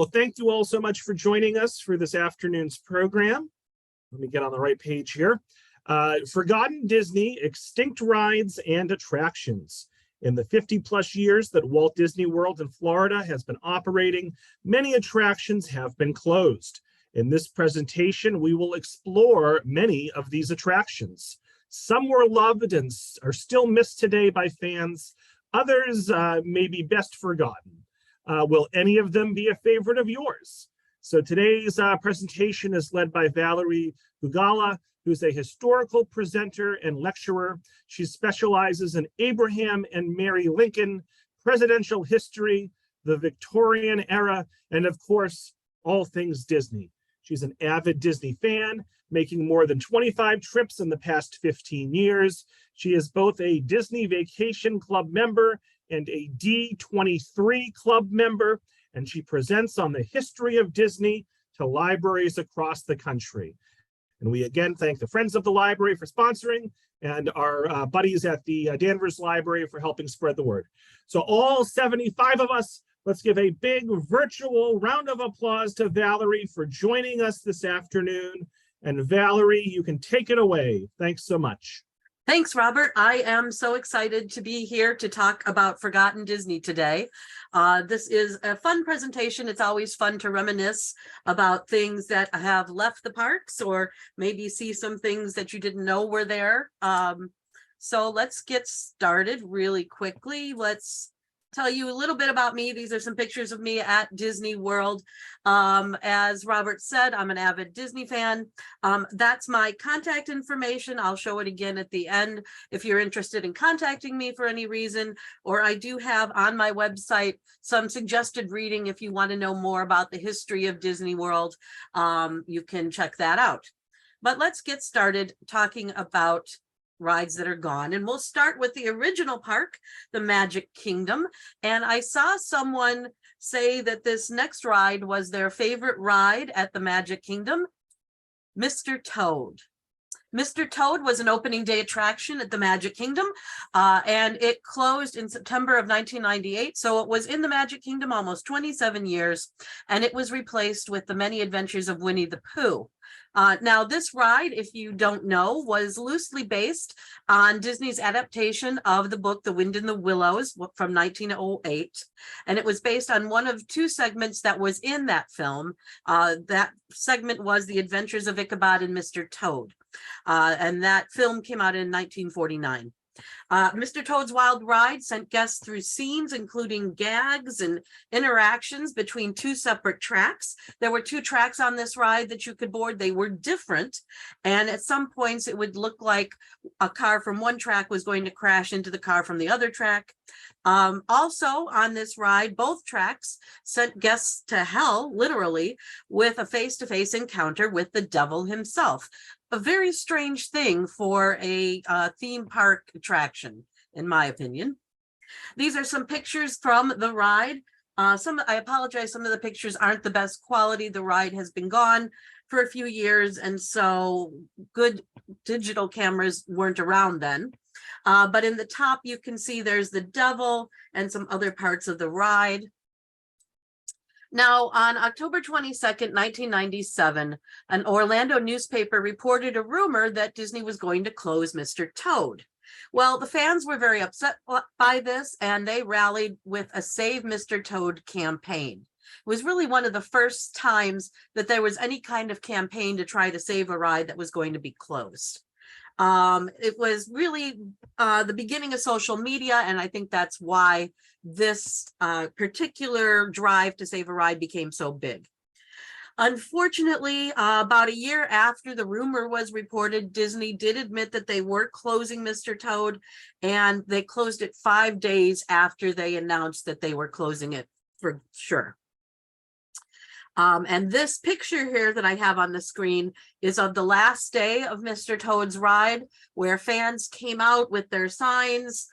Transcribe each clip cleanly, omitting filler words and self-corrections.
well, thank you all so much for joining us for this afternoon's program. Let me get on the right page here. Forgotten Disney, Extinct Rides and Attractions. In the 50-plus years that Walt Disney World in Florida has been operating, many attractions have been closed. In this presentation, we will explore many of these attractions. Some were loved and are still missed today by fans. Others may be best forgotten. Will any of them be a favorite of yours? So today's presentation is led by Valerie Gugala, who's a historical presenter and lecturer. She specializes in Abraham and Mary Lincoln, presidential history, the Victorian era, and of course, all things Disney. She's an avid Disney fan, making more than 25 trips in the past 15 years. She is both a Disney Vacation Club member and a D23 Club member, and she presents on the history of Disney to libraries across the country. And we again thank the Friends of the Library for sponsoring and our buddies at the Danvers Library for helping spread the word. So all 75 of us, let's give a big virtual round of applause to Valerie for joining us this afternoon. And Valerie, you can take it away. Thanks so much. Thanks, Robert. I am so excited to be here to talk about Forgotten Disney today. This is a fun presentation. It's always fun to reminisce about things that have left the parks or maybe see some things that you didn't know were there. So let's get started really quickly. Let's tell you a little bit about me. These are some pictures of me at Disney World. As Robert said, I'm an avid Disney fan. That's my contact information. I'll show it again at the end if you're interested in contacting me for any reason, or I do have on my website some suggested reading if you want to know more about the history of Disney World. You can check that out. But let's get started talking about rides that are gone. And we'll start with the original park, the Magic Kingdom. And I saw someone say that this next ride was their favorite ride at the Magic Kingdom, Mr. Toad. Mr. Toad was an opening day attraction at the Magic Kingdom, and it closed in September of 1998. So it was in the Magic Kingdom almost 27 years, and it was replaced with the Many Adventures of Winnie the Pooh. Now, this ride, if you don't know, was loosely based on Disney's adaptation of the book The Wind in the Willows from 1908. And it was based on one of two segments that was in that film. That segment was The Adventures of Ichabod and Mr. Toad. And that film came out in 1949. Mr. Toad's Wild Ride sent guests through scenes, including gags and interactions between two separate tracks. There were two tracks on this ride that you could board. They were different. And at some points, it would look like a car from one track was going to crash into the car from the other track. Also on this ride, both tracks sent guests to hell, literally, with a face-to-face encounter with the devil himself. A very strange thing for a theme park attraction, in my opinion. These are some pictures from the ride. I apologize, some of the pictures aren't the best quality. The ride has been gone for a few years, and so good digital cameras weren't around then. But in the top, you can see there's the devil and some other parts of the ride. Now, on October 22nd, 1997, an Orlando newspaper reported a rumor that Disney was going to close Mr. Toad. Well, the fans were very upset by this, and they rallied with a Save Mr. Toad campaign. It was really one of the first times that there was any kind of campaign to try to save a ride that was going to be closed. It was really the beginning of social media, and I think that's why this particular drive to save a ride became so big. Unfortunately, about a year after the rumor was reported, Disney did admit that they were closing Mr. Toad, and they closed it 5 days after they announced that they were closing it for sure. And this picture here that I have on the screen is of the last day of Mr. Toad's ride, where fans came out with their signs.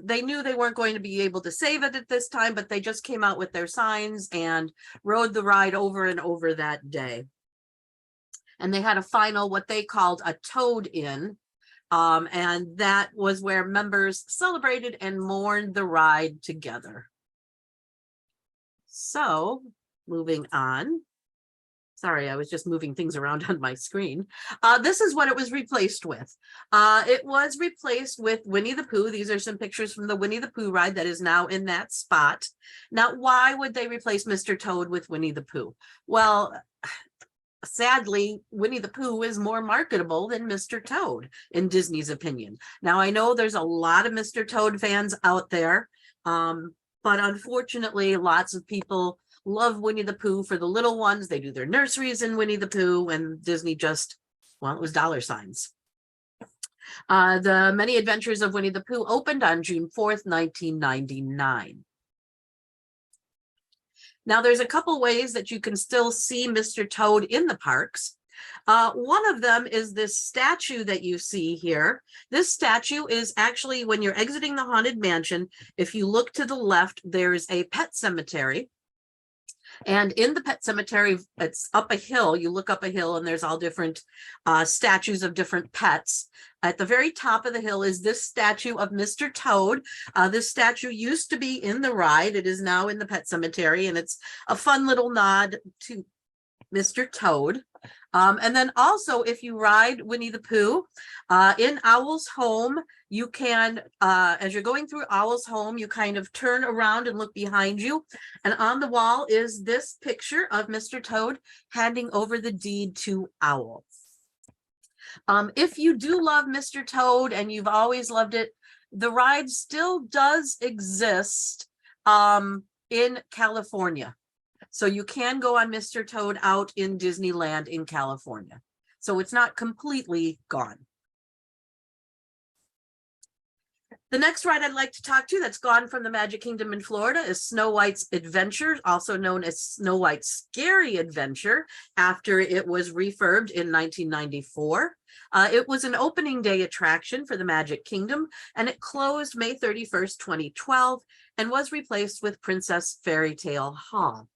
They knew they weren't going to be able to save it at this time, but they just came out with their signs and rode the ride over and over that day. And they had a final, what they called a Toad-in, and that was where members celebrated and mourned the ride together. So moving on. Sorry, I was just moving things around on my screen. This is what it was replaced with. It was replaced with Winnie the Pooh. These are some pictures from the Winnie the Pooh ride that is now in that spot. Now, why would they replace Mr. Toad with Winnie the Pooh? Well, sadly, Winnie the Pooh is more marketable than Mr. Toad, in Disney's opinion. Now, I know there's a lot of Mr. Toad fans out there, but unfortunately, lots of people love Winnie the Pooh for the little ones. They do their nurseries in Winnie the Pooh, and Disney just, well, it was dollar signs. The Many Adventures of Winnie the Pooh opened on June 4th, 1999. Now, there's a couple ways that you can still see Mr. Toad in the parks. One of them is this statue that you see here. This statue is actually, when you're exiting the Haunted Mansion, if you look to the left, there's a pet cemetery. And in the pet cemetery, it's up a hill. You look up a hill and there's all different statues of different pets. At the very top of the hill is this statue of Mr. Toad. This statue used to be in the ride. It is now in the pet cemetery, and it's a fun little nod to Mr. Toad. And then also, if you ride Winnie the Pooh in Owl's Home, you can, as you're going through Owl's Home, you kind of turn around and look behind you. And on the wall is this picture of Mr. Toad handing over the deed to Owl. If you do love Mr. Toad and you've always loved it, the ride still does exist in California. So you can go on Mr. Toad out in Disneyland in California. So it's not completely gone. The next ride I'd like to talk to that's gone from the Magic Kingdom in Florida is Snow White's Adventure, also known as Snow White's Scary Adventure, after it was refurbed in 1994. It was an opening day attraction for the Magic Kingdom, and it closed May 31st, 2012, and was replaced with Princess Fairy Tale Hall.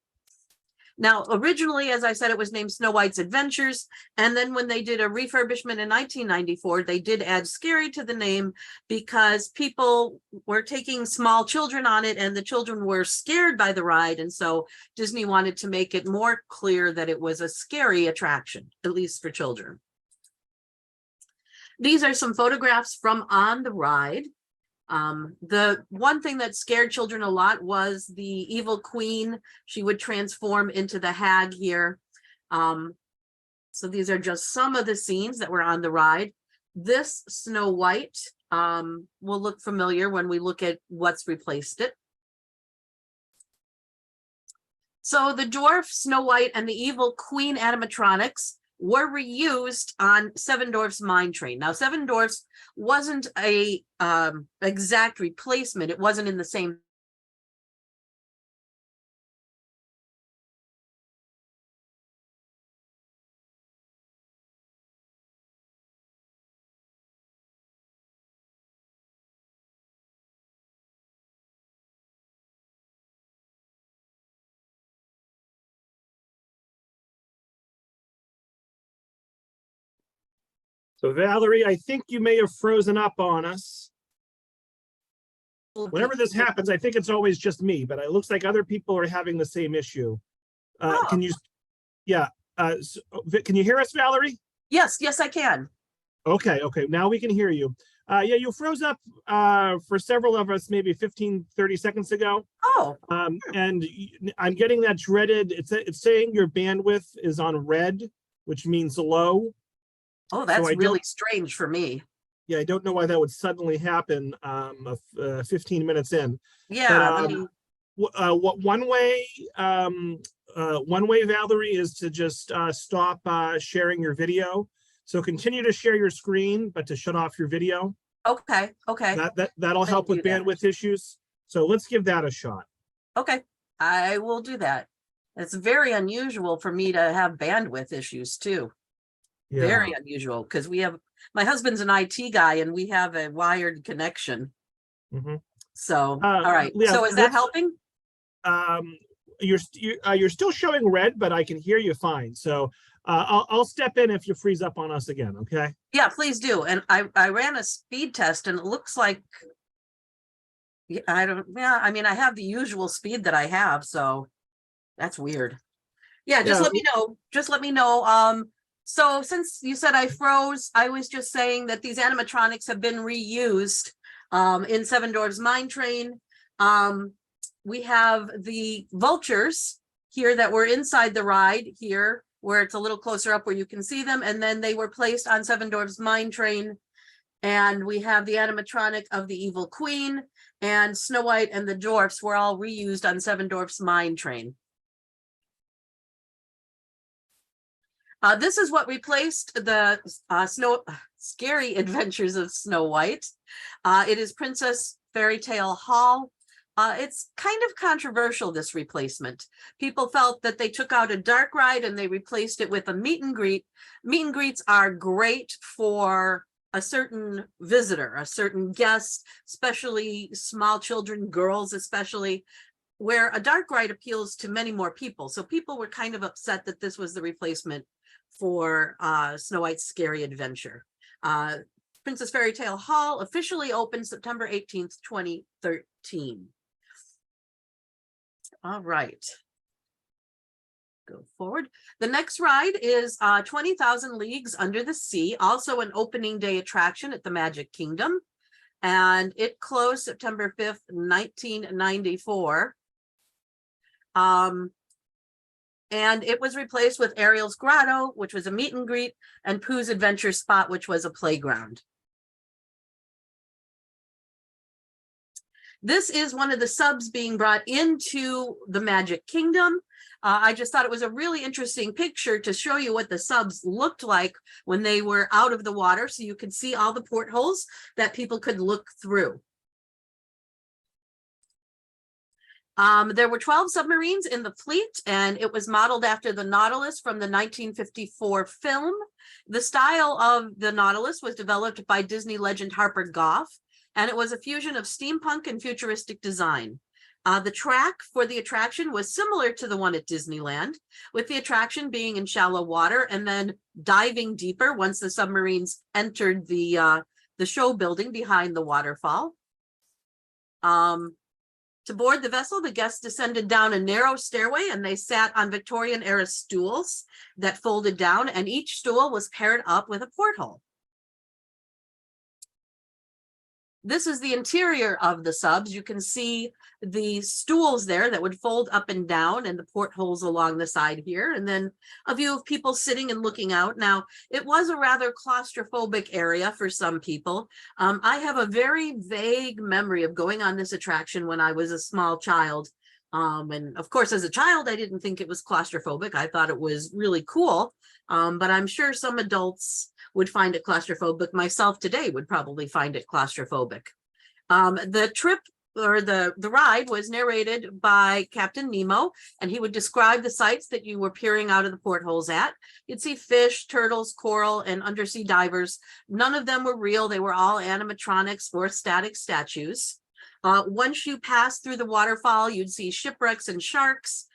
Now, originally, as I said, it was named Snow White's Adventures. And then when they did a refurbishment in 1994, they did add scary to the name because people were taking small children on it and the children were scared by the ride. And so Disney wanted to make it more clear that it was a scary attraction, at least for children. These are some photographs from on the ride. The one thing that scared children a lot was the evil queen. She would transform into the hag here. So these are just some of the scenes that were on the ride. This Snow White will look familiar when we look at what's replaced it. So the dwarf Snow White and the evil queen animatronics were reused on Seven Dwarfs Mine Train. Now, Seven Dwarfs wasn't a exact replacement. It wasn't in the same. So Valerie, I think you may have frozen up on us. Whenever this happens, I think it's always just me, but it looks like other people are having the same issue. Can you, can you hear us, Valerie? Yes, yes, I can. Okay, now we can hear you. Yeah, you froze up for several of us, maybe 15, 30 seconds ago. Oh. And I'm getting that dreaded, it's saying your bandwidth is on red, which means low. Oh, that's so really strange for me. Yeah, I don't know why that would suddenly happen 15 minutes in. Yeah. What one way, Valerie, is to just stop sharing your video. So continue to share your screen, but to shut off your video. Okay. That'll help with bandwidth issues. So let's give that a shot. Okay, I will do that. It's very unusual for me to have bandwidth issues too. Yeah. Very unusual, because my husband's an IT guy and we have a wired connection. Mm-hmm. So, all right. Yeah, so is that helping? You're still showing red, but I can hear you fine. So I'll step in if you freeze up on us again. Okay. Yeah, please do. And I ran a speed test and it looks like, I mean, I have the usual speed that I have. So That's weird. Yeah, just Yeah. let me know. Just let me know. So since you said I froze, I was just saying that these animatronics have been reused in Seven Dwarfs Mine Train. We have the vultures here that were inside the ride here, where it's a little closer up where you can see them, and then they were placed on Seven Dwarfs Mine Train. And we have the animatronic of the Evil Queen, and Snow White and the dwarfs were all reused on Seven Dwarfs Mine Train. This is what replaced the Scary Adventures of Snow White. It is Princess Fairy Tale Hall. It's kind of controversial, this replacement. People felt that they took out a dark ride and they replaced it with a meet and greet. Meet and greets are great for a certain visitor, a certain guest, especially small children, girls especially, where a dark ride appeals to many more people. So people were kind of upset that this was the replacement for Snow White's Scary Adventure. Princess Fairy Tale Hall officially opened September 18th, 2013. All right. Go forward. The next ride is 20,000 Leagues Under the Sea, also an opening day attraction at the Magic Kingdom. And it closed September 5th, 1994. And it was replaced with Ariel's Grotto, which was a meet and greet, and Pooh's Adventure Spot, which was a playground. This is one of the subs being brought into the Magic Kingdom. I just thought it was a really interesting picture to show you what the subs looked like when they were out of the water, so you could see all the portholes that people could look through. There were 12 submarines in the fleet, and it was modeled after the Nautilus from the 1954 film. The style of the Nautilus was developed by Disney legend Harper Goff, and it was a fusion of steampunk and futuristic design. The track for the attraction was similar to the one at Disneyland, with the attraction being in shallow water and then diving deeper once the submarines entered the show building behind the waterfall. To board the vessel, the guests descended down a narrow stairway and they sat on Victorian era stools that folded down, and each stool was paired up with a porthole. This is the interior of the subs. You can see the stools there that would fold up and down, and the portholes along the side here, and then a view of people sitting and looking out. Now, it was a rather claustrophobic area for some people. I have a very vague memory of going on this attraction when I was a small child. And of course, as a child, I didn't think it was claustrophobic. I thought it was really cool. But I'm sure some adults would find it claustrophobic. Myself today would probably find it claustrophobic. The trip or the ride was narrated by Captain Nemo, and he would describe the sights that you were peering out of the portholes at. You'd see fish, turtles, coral, and undersea divers. None of them were real. They were all animatronics or static statues. Once you passed through the waterfall, you'd see shipwrecks and sharks.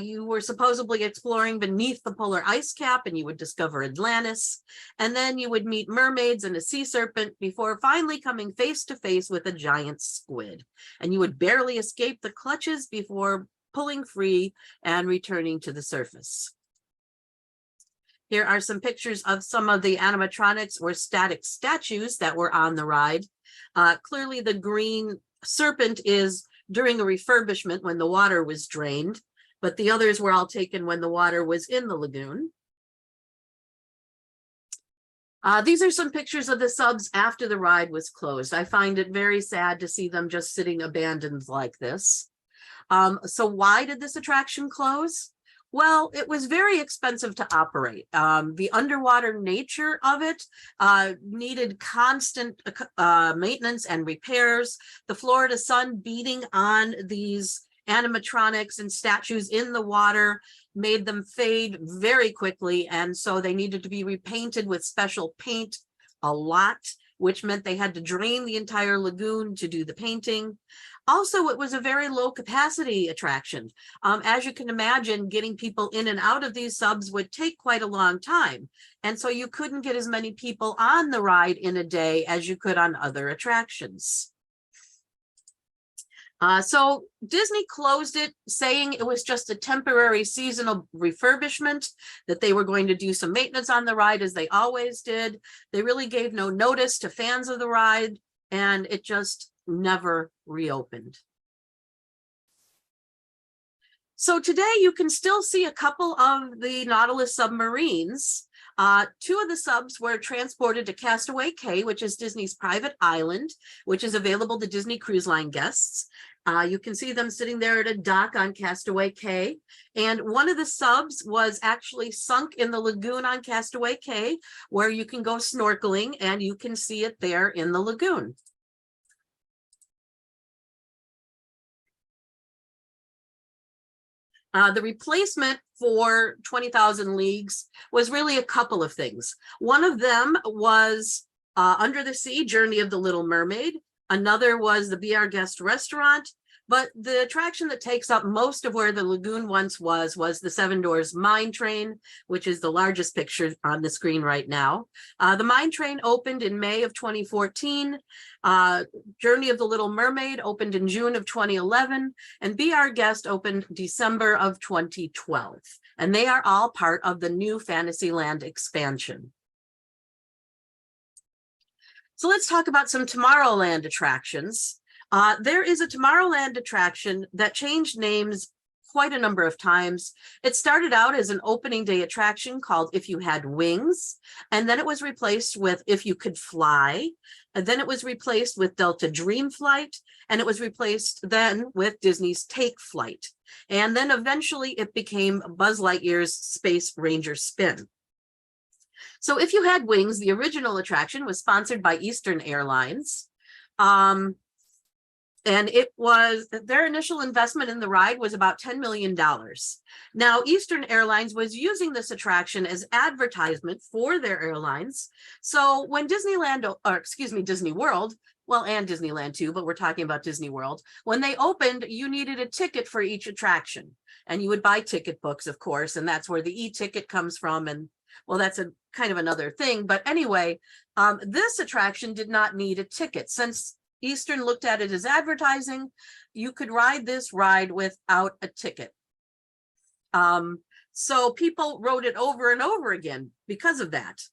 You were supposedly exploring beneath the polar ice cap, and you would discover Atlantis. And then you would meet mermaids and a sea serpent before finally coming face to face with a giant squid. And you would barely escape the clutches before pulling free and returning to the surface. Here are some pictures of some of the animatronics or static statues that were on the ride. Clearly the green serpent is during a refurbishment when the water was drained, but the others were all taken when the water was in the lagoon. These are some pictures of the subs after the ride was closed. I find it very sad to see them just sitting abandoned like this. So why did this attraction close? Well, it was very expensive to operate. The underwater nature of it needed constant maintenance and repairs. The Florida sun beating on these animatronics and statues in the water made them fade very quickly, and so they needed to be repainted with special paint a lot, which meant they had to drain the entire lagoon to do the painting. Also, it was a very low capacity attraction. As you can imagine, getting people in and out of these subs would take quite a long time. And so you couldn't get as many people on the ride in a day as you could on other attractions. So Disney closed it, saying it was just a temporary seasonal refurbishment, that they were going to do some maintenance on the ride as they always did. They really gave no notice to fans of the ride, and it just never reopened. So today you can still see a couple of the Nautilus submarines. Two of the subs were transported to Castaway Cay, which is Disney's private island, which is available to Disney Cruise Line guests. You can see them sitting there at a dock on Castaway Cay. And one of the subs was actually sunk in the lagoon on Castaway Cay, where you can go snorkeling, and you can see it there in the lagoon. The replacement for 20,000 Leagues was really a couple of things. One of them was Under the Sea, Journey of the Little Mermaid. Another was the Be Our Guest restaurant. But the attraction that takes up most of where the lagoon once was the Seven Doors Mine Train, which is the largest picture on the screen right now. The Mine Train opened in May of 2014. Journey of the Little Mermaid opened in June of 2011, and Be Our Guest opened December of 2012. And they are all part of the new Fantasyland expansion. So let's talk about some Tomorrowland attractions. There is a Tomorrowland attraction that changed names quite a number of times. It started out as an opening day attraction called If You Had Wings, and then it was replaced with If You Could Fly, and then it was replaced with Delta Dream Flight, and it was replaced then with Disney's Take Flight. And then eventually it became Buzz Lightyear's Space Ranger Spin. So If You Had Wings, the original attraction, was sponsored by Eastern Airlines. And it was, their initial investment in the ride was about $10 million. Now, Eastern Airlines was using this attraction as advertisement for their airlines. So when Disney World, well, and Disneyland too, but we're talking about Disney World, when they opened, you needed a ticket for each attraction. And you would buy ticket books, of course, and that's where the e-ticket comes from. And well, that's a kind of another thing. But anyway, this attraction did not need a ticket. Since Eastern looked at it as advertising, you could ride this ride without a ticket. So people rode it over and over again because of that.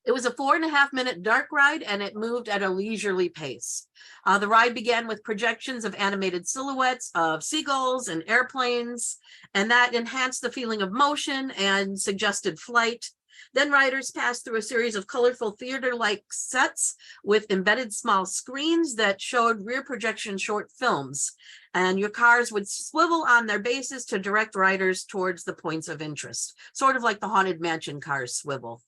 It was a 4.5-minute dark ride, and it moved at a leisurely pace. The ride began with projections of animated silhouettes of seagulls and airplanes, and that enhanced the feeling of motion and suggested flight. Then riders passed through a series of colorful theater-like sets with embedded small screens that showed rear projection short films. And your cars would swivel on their bases to direct riders towards the points of interest, sort of like the Haunted Mansion cars swivel.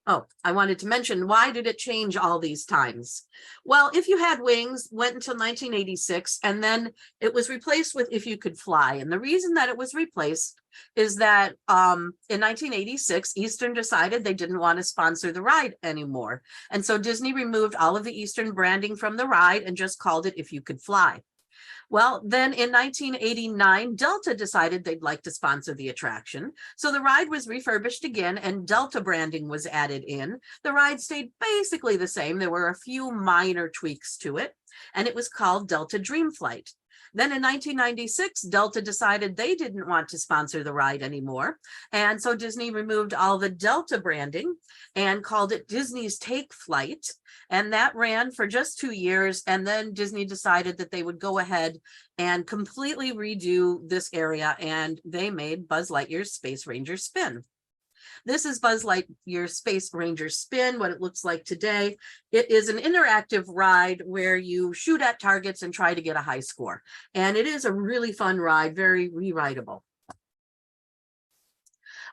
Oh, I wanted to mention, why did it change all these times? Well, If You Had Wings went until 1986, and then it was replaced with If You Could Fly. And the reason that it was replaced is that in 1986, Eastern decided they didn't want to sponsor the ride anymore. And so Disney removed all of the Eastern branding from the ride and just called it If You Could Fly. Well, then in 1989, Delta decided they'd like to sponsor the attraction. So the ride was refurbished again and Delta branding was added in. The ride stayed basically the same. There were a few minor tweaks to it, and it was called Delta Dream Flight. Then in 1996, Delta decided they didn't want to sponsor the ride anymore. And so Disney removed all the Delta branding and called it Disney's Take Flight. And that ran for just 2 years. And then Disney decided that they would go ahead and completely redo this area. And they made Buzz Lightyear's Space Ranger Spin. This is Buzz Lightyear's Space Ranger Spin, what it looks like today. It is an interactive ride where you shoot at targets and try to get a high score. And it is a really fun ride, very re-rideable.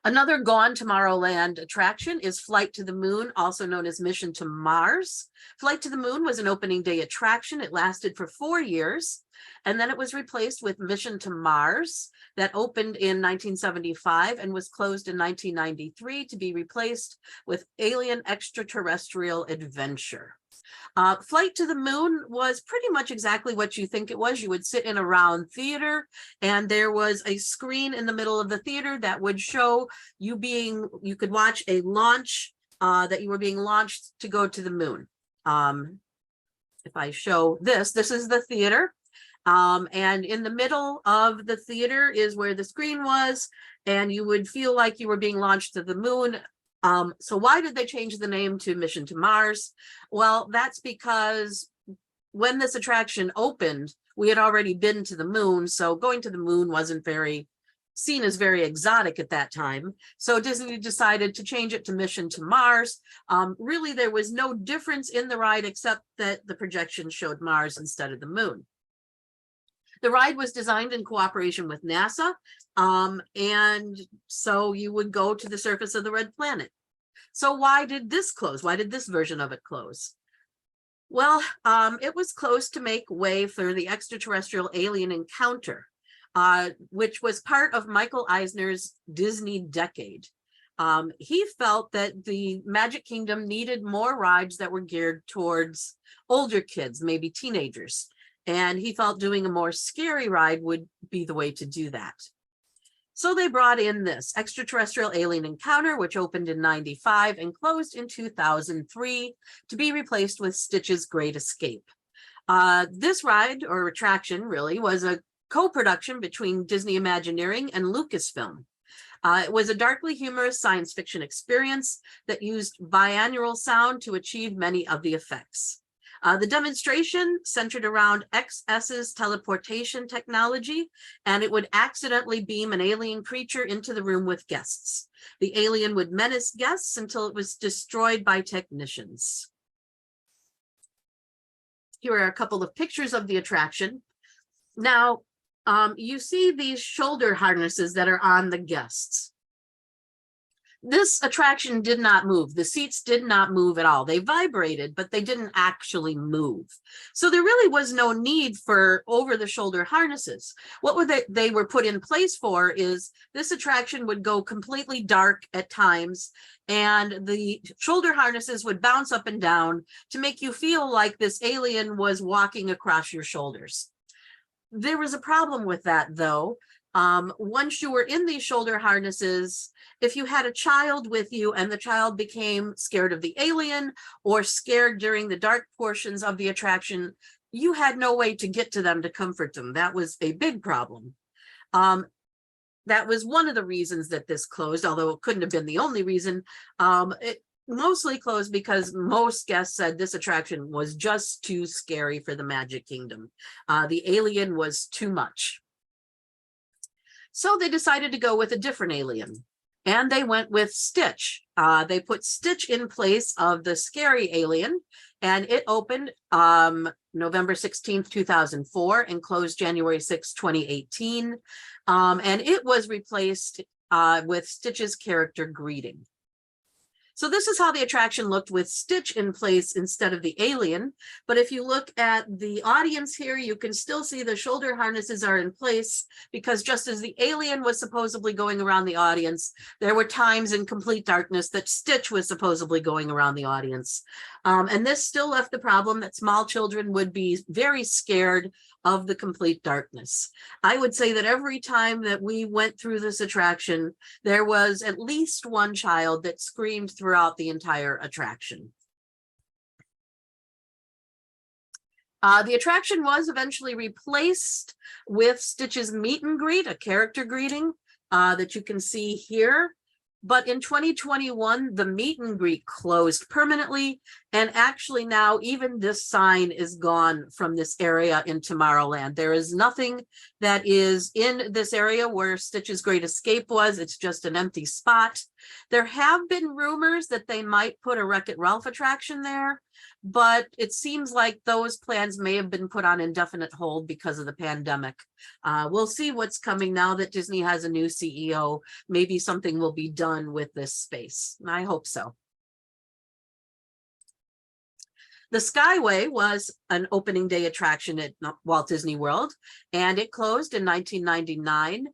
Another Gone Tomorrowland attraction is Flight to the Moon, also known as Mission to Mars. Flight to the Moon was an opening day attraction. It lasted for 4 years, and then it was replaced with Mission to Mars that opened in 1975 and was closed in 1993 to be replaced with Alien Extraterrestrial Adventure. Flight to the Moon was pretty much exactly what you think it was. You would sit in a round theater, and there was a screen in the middle of the theater that would show you could watch a launch that you were being launched to go to the moon. if I show this, this is the theater. And in the middle of the theater is where the screen was, and you would feel like you were being launched to the moon. So why did they change the name to Mission to Mars? Well, that's because when this attraction opened, we had already been to the moon, so going to the moon wasn't seen as very exotic at that time. So Disney decided to change it to Mission to Mars. Really, there was no difference in the ride except that the projection showed Mars instead of the moon. The ride was designed in cooperation with NASA, and so you would go to the surface of the red planet. So why did this close? Why did this version of it close? Well, it was closed to make way for the extraterrestrial alien encounter, which was part of Michael Eisner's Disney Decade. He felt that the Magic Kingdom needed more rides that were geared towards older kids, maybe teenagers. And he felt doing a more scary ride would be the way to do that. So they brought in this extraterrestrial alien encounter, which opened in '95 and closed in 2003 to be replaced with Stitch's Great Escape. This ride, or attraction really, was a co-production between Disney Imagineering and Lucasfilm. It was a darkly humorous science fiction experience that used binaural sound to achieve many of the effects. The demonstration centered around XS's teleportation technology, and it would accidentally beam an alien creature into the room with guests. The alien would menace guests until it was destroyed by technicians. Here are a couple of pictures of the attraction. Now, you see these shoulder harnesses that are on the guests. This attraction did not move. The seats did not move at all. They vibrated, but they didn't actually move. So there really was no need for over-the-shoulder harnesses. What they were put in place for is this attraction would go completely dark at times, and the shoulder harnesses would bounce up and down to make you feel like this alien was walking across your shoulders. There was a problem with that, though. Once you were in these shoulder harnesses, if you had a child with you and the child became scared of the alien or scared during the dark portions of the attraction, you had no way to get to them to comfort them. That was a big problem. That was one of the reasons that this closed, although it couldn't have been the only reason. It mostly closed because most guests said this attraction was just too scary for the Magic Kingdom. The alien was too much. So they decided to go with a different alien, and they went with Stitch. They put Stitch in place of the scary alien, and it opened November 16th, 2004 and closed January 6th, 2018. And it was replaced with Stitch's character greeting. So this is how the attraction looked with Stitch in place instead of the alien. But if you look at the audience here, you can still see the shoulder harnesses are in place, because just as the alien was supposedly going around the audience, there were times in complete darkness that Stitch was supposedly going around the audience. And this still left the problem that small children would be very scared of the complete darkness. I would say that every time that we went through this attraction, there was at least one child that screamed throughout the entire attraction. The attraction was eventually replaced with Stitch's meet and greet, a character greeting that you can see here. But in 2021, the meet and greet closed permanently. And actually now even this sign is gone from this area in Tomorrowland. There is nothing that is in this area where Stitch's Great Escape was. It's just an empty spot. There have been rumors that they might put a Wreck-It Ralph attraction there, but it seems like those plans may have been put on indefinite hold because of the pandemic. We'll see what's coming now that Disney has a new CEO. Maybe something will be done with this space. I hope so. The Skyway was an opening day attraction at Walt Disney World, and it closed in 1999.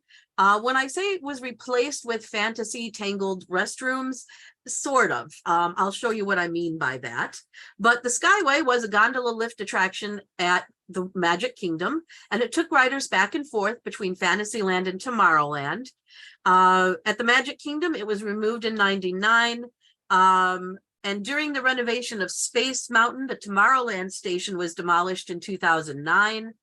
When I say it was replaced with fantasy tangled restrooms, sort of. I'll show you what I mean by that. But the Skyway was a gondola lift attraction at the Magic Kingdom, and it took riders back and forth between Fantasyland and Tomorrowland. At the Magic Kingdom, it was removed in '99. And during the renovation of Space Mountain, the Tomorrowland station was demolished in 2009.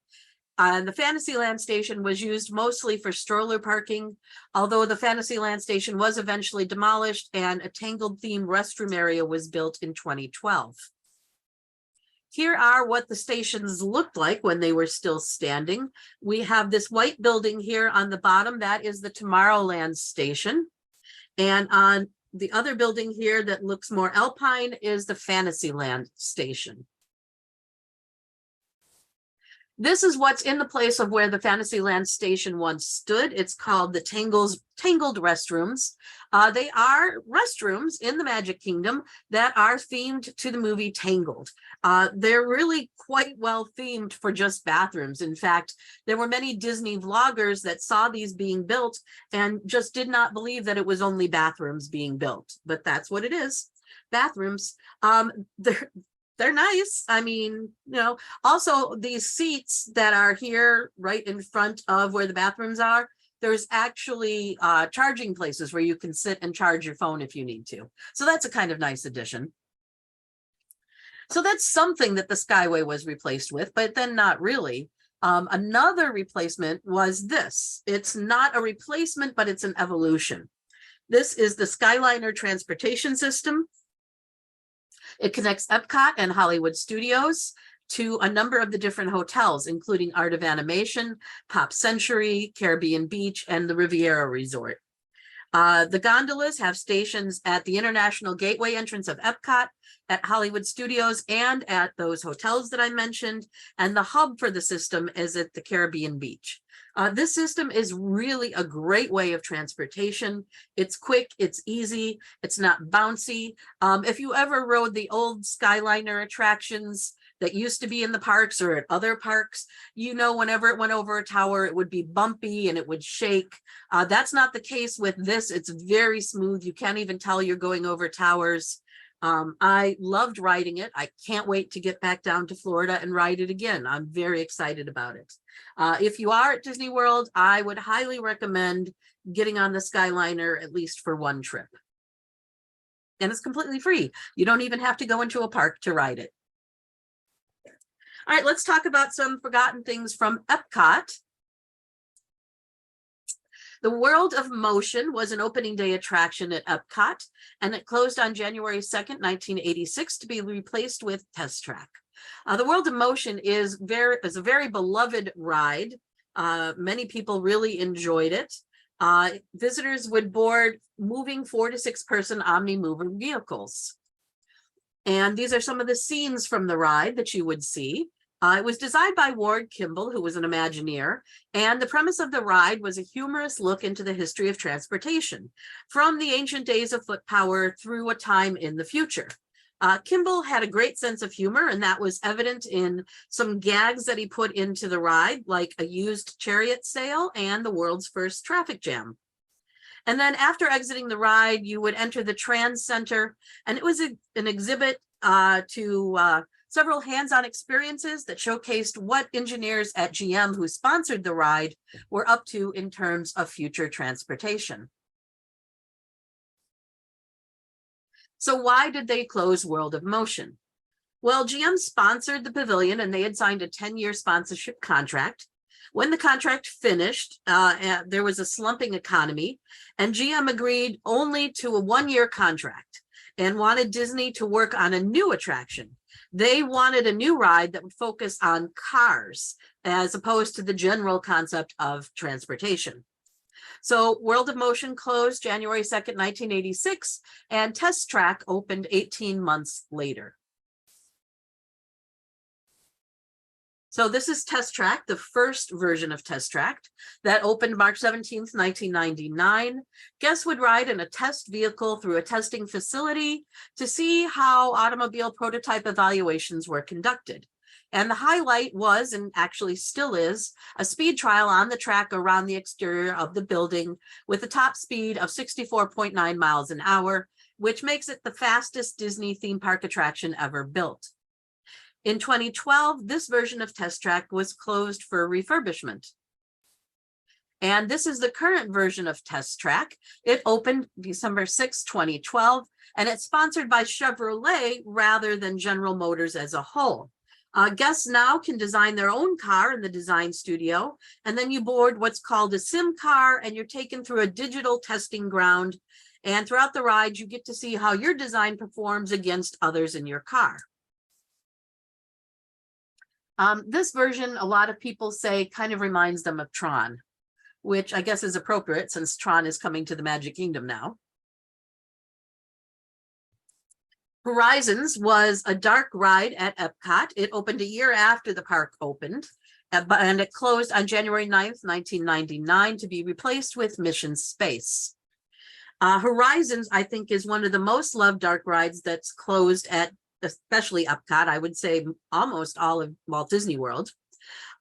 And the Fantasyland station was used mostly for stroller parking, although the Fantasyland station was eventually demolished and a Tangled theme restroom area was built in 2012. Here are what the stations looked like when they were still standing. We have this white building here on the bottom. That is the Tomorrowland station. And on the other building here that looks more alpine is the Fantasyland station. This is what's in the place of where the Fantasyland station once stood. It's called the Tangled restrooms. They are restrooms in the Magic Kingdom that are themed to the movie Tangled. They're really quite well themed for just bathrooms. In fact, there were many Disney vloggers that saw these being built and just did not believe that it was only bathrooms being built, but that's what it is, bathrooms. They're nice. I mean, also these seats that are here right in front of where the bathrooms are, there's actually charging places where you can sit and charge your phone if you need to. So that's a kind of nice addition. So that's something that the Skyway was replaced with, but then not really. Another replacement was this. It's not a replacement, but it's an evolution. This is the Skyliner transportation system. It connects Epcot and Hollywood Studios to a number of the different hotels, including Art of Animation, Pop Century, Caribbean Beach, and the Riviera Resort. The gondolas have stations at the International Gateway entrance of Epcot, at Hollywood Studios, and at those hotels that I mentioned. And the hub for the system is at the Caribbean Beach. This system is really a great way of transportation. It's quick, it's easy, it's not bouncy. If you ever rode the old Skyliner attractions that used to be in the parks or at other parks, whenever it went over a tower, it would be bumpy and it would shake. That's not the case with this. It's very smooth. You can't even tell you're going over towers. I loved riding it. I can't wait to get back down to Florida and ride it again. I'm very excited about it. If you are at Disney World, I would highly recommend getting on the Skyliner at least for one trip. And it's completely free. You don't even have to go into a park to ride it. All right, let's talk about some forgotten things from Epcot. The World of Motion was an opening day attraction at Epcot, and it closed on January 2nd, 1986 to be replaced with Test Track. The World of Motion is a very beloved ride. Many people really enjoyed it. Visitors would board moving 4 to 6 person Omni-Mover vehicles. And these are some of the scenes from the ride that you would see. It was designed by Ward Kimball, who was an Imagineer, and the premise of the ride was a humorous look into the history of transportation, from the ancient days of foot power through a time in the future. Kimball had a great sense of humor, and that was evident in some gags that he put into the ride, like a used chariot sale and the world's first traffic jam. And then after exiting the ride, you would enter the Trans Center, and it was an exhibit to several hands-on experiences that showcased what engineers at GM who sponsored the ride were up to in terms of future transportation. So why did they close World of Motion? Well, GM sponsored the pavilion and they had signed a 10-year sponsorship contract. When the contract finished, there was a slumping economy, and GM agreed only to a 1-year contract and wanted Disney to work on a new attraction. They wanted a new ride that would focus on cars as opposed to the general concept of transportation. So World of Motion closed January 2nd, 1986, and Test Track opened 18 months later. So this is Test Track, the first version of Test Track that opened March 17th, 1999. Guests would ride in a test vehicle through a testing facility to see how automobile prototype evaluations were conducted. And the highlight was, and actually still is, a speed trial on the track around the exterior of the building with a top speed of 64.9 miles an hour, which makes it the fastest Disney theme park attraction ever built. In 2012, this version of Test Track was closed for refurbishment. And this is the current version of Test Track. It opened December 6, 2012, and it's sponsored by Chevrolet rather than General Motors as a whole. Guests now can design their own car in the design studio, and then you board what's called a sim car, and you're taken through a digital testing ground. And throughout the ride, you get to see how your design performs against others in your car. This version, a lot of people say, kind of reminds them of Tron, which I guess is appropriate since Tron is coming to the Magic Kingdom now. Horizons was a dark ride at Epcot. It opened a year after the park opened, and it closed on January 9th, 1999 to be replaced with Mission Space. Horizons, I think, is one of the most loved dark rides that's closed at especially Epcot. I would say almost all of Walt Disney World.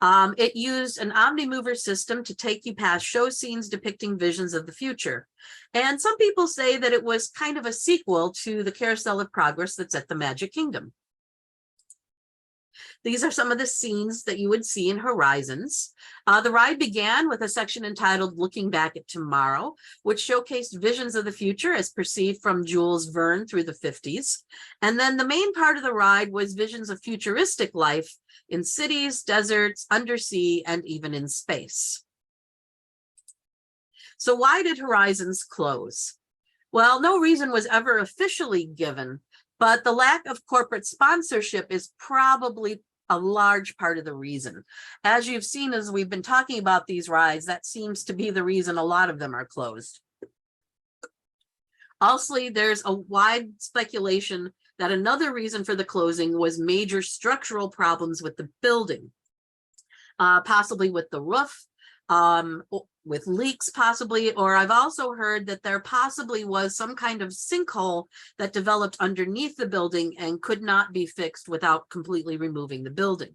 It used an Omnimover system to take you past show scenes depicting visions of the future. And some people say that it was kind of a sequel to the Carousel of Progress that's at the Magic Kingdom. These are some of the scenes that you would see in Horizons. The ride began with a section entitled Looking Back at Tomorrow, which showcased visions of the future as perceived from Jules Verne through the 50s. And then the main part of the ride was visions of futuristic life in cities, deserts, undersea, and even in space. So why did Horizons close? Well, no reason was ever officially given, but the lack of corporate sponsorship is probably a large part of the reason. As you've seen, as we've been talking about these rides, that seems to be the reason a lot of them are closed. Also, there's a wide speculation that another reason for the closing was major structural problems with the building, possibly with the roof, with leaks possibly, or I've also heard that there possibly was some kind of sinkhole that developed underneath the building and could not be fixed without completely removing the building.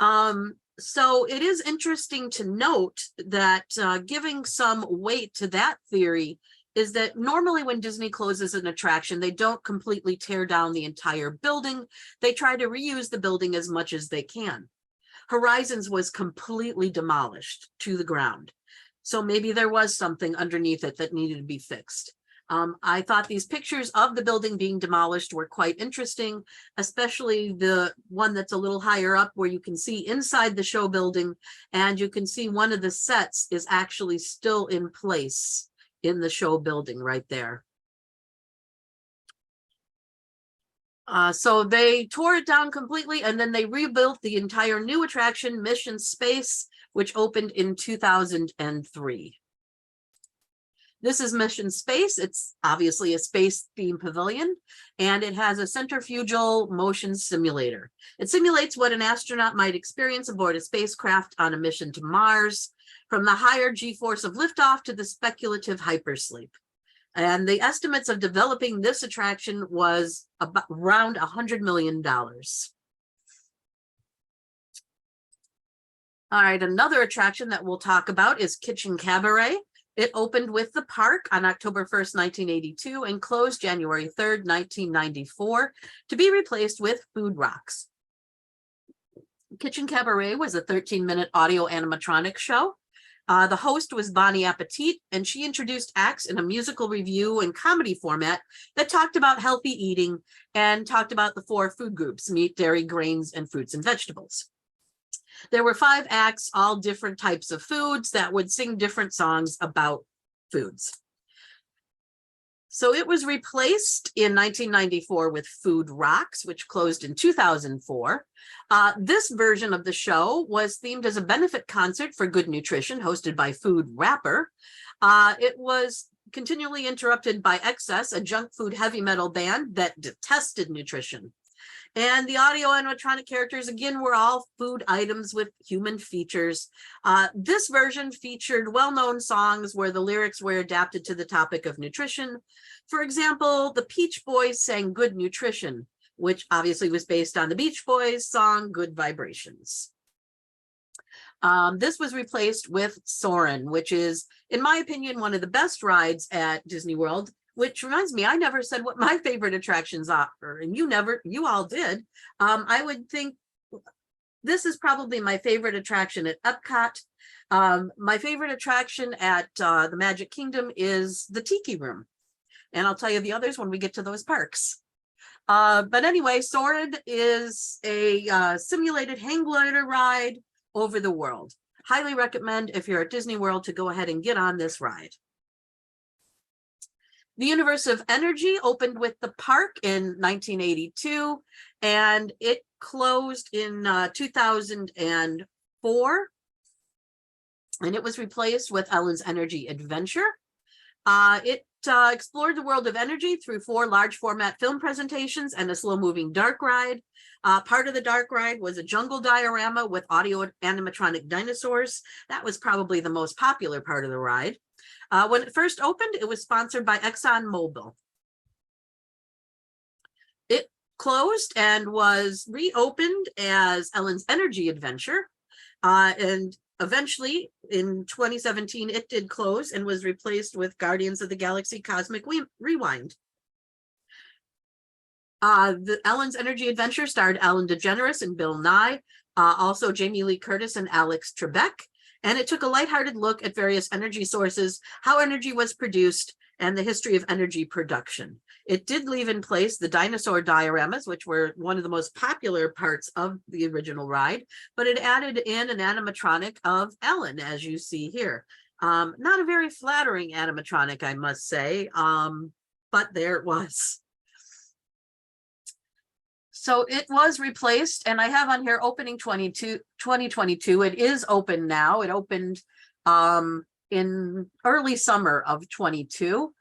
So it is interesting to note that giving some weight to that theory is that normally when Disney closes an attraction, they don't completely tear down the entire building. They try to reuse the building as much as they can. Horizons was completely demolished to the ground. So maybe there was something underneath it that needed to be fixed. I thought these pictures of the building being demolished were quite interesting, especially the one that's a little higher up where you can see inside the show building, and you can see one of the sets is actually still in place in the show building right there. So they tore it down completely, and then they rebuilt the entire new attraction, Mission Space, which opened in 2003. This is Mission Space. It's obviously a space-themed pavilion, and it has a centrifugal motion simulator. It simulates what an astronaut might experience aboard a spacecraft on a mission to Mars, from the higher G-force of liftoff to the speculative hypersleep. And the estimates of developing this attraction was about around $100 million. All right, another attraction that we'll talk about is Kitchen Cabaret. It opened with the park on October 1st, 1982 and closed January 3rd, 1994 to be replaced with Food Rocks. Kitchen Cabaret was a 13-minute audio animatronic show. The host was Bonnie Appetit, and she introduced acts in a musical review and comedy format that talked about healthy eating and talked about the 4 food groups: meat, dairy, grains, and fruits and vegetables. There were 5 acts, all different types of foods that would sing different songs about foods. So it was replaced in 1994 with Food Rocks, which closed in 2004. This version of the show was themed as a benefit concert for good nutrition, hosted by Food Rapper. It was continually interrupted by Excess, a junk food heavy metal band that detested nutrition. And the audio animatronic characters, again, were all food items with human features. This version featured well-known songs where the lyrics were adapted to the topic of nutrition. For example, the Peach Boys sang Good Nutrition, which obviously was based on the Beach Boys song Good Vibrations. This was replaced with Soarin', which is, in my opinion, one of the best rides at Disney World. Which reminds me, I never said what my favorite attractions are, and you all did. I would think this is probably my favorite attraction at Epcot. My favorite attraction at the Magic Kingdom is the Tiki Room. And I'll tell you the others when we get to those parks. But anyway, Soarin' is a simulated hang glider ride over the world. Highly recommend if you're at Disney World to go ahead and get on this ride. The Universe of Energy opened with the park in 1982, and it closed in 2004, and it was replaced with Ellen's Energy Adventure. It explored the world of energy through 4 large format film presentations and a slow-moving dark ride. Part of the dark ride was a jungle diorama with audio animatronic dinosaurs. That was probably the most popular part of the ride. When it first opened, it was sponsored by ExxonMobil. It closed and was reopened as Ellen's Energy Adventure. And eventually, in 2017, it did close and was replaced with Guardians of the Galaxy Cosmic Rewind. The Ellen's Energy Adventure starred Ellen DeGeneres and Bill Nye, also Jamie Lee Curtis and Alex Trebek. And it took a lighthearted look at various energy sources, how energy was produced, and the history of energy production. It did leave in place the dinosaur dioramas, which were one of the most popular parts of the original ride, but it added in an animatronic of Ellen, as you see here. Not a very flattering animatronic, I must say, but there it was. So it was replaced, and I have on here opening 2022. It is open now. It opened in early summer of 22.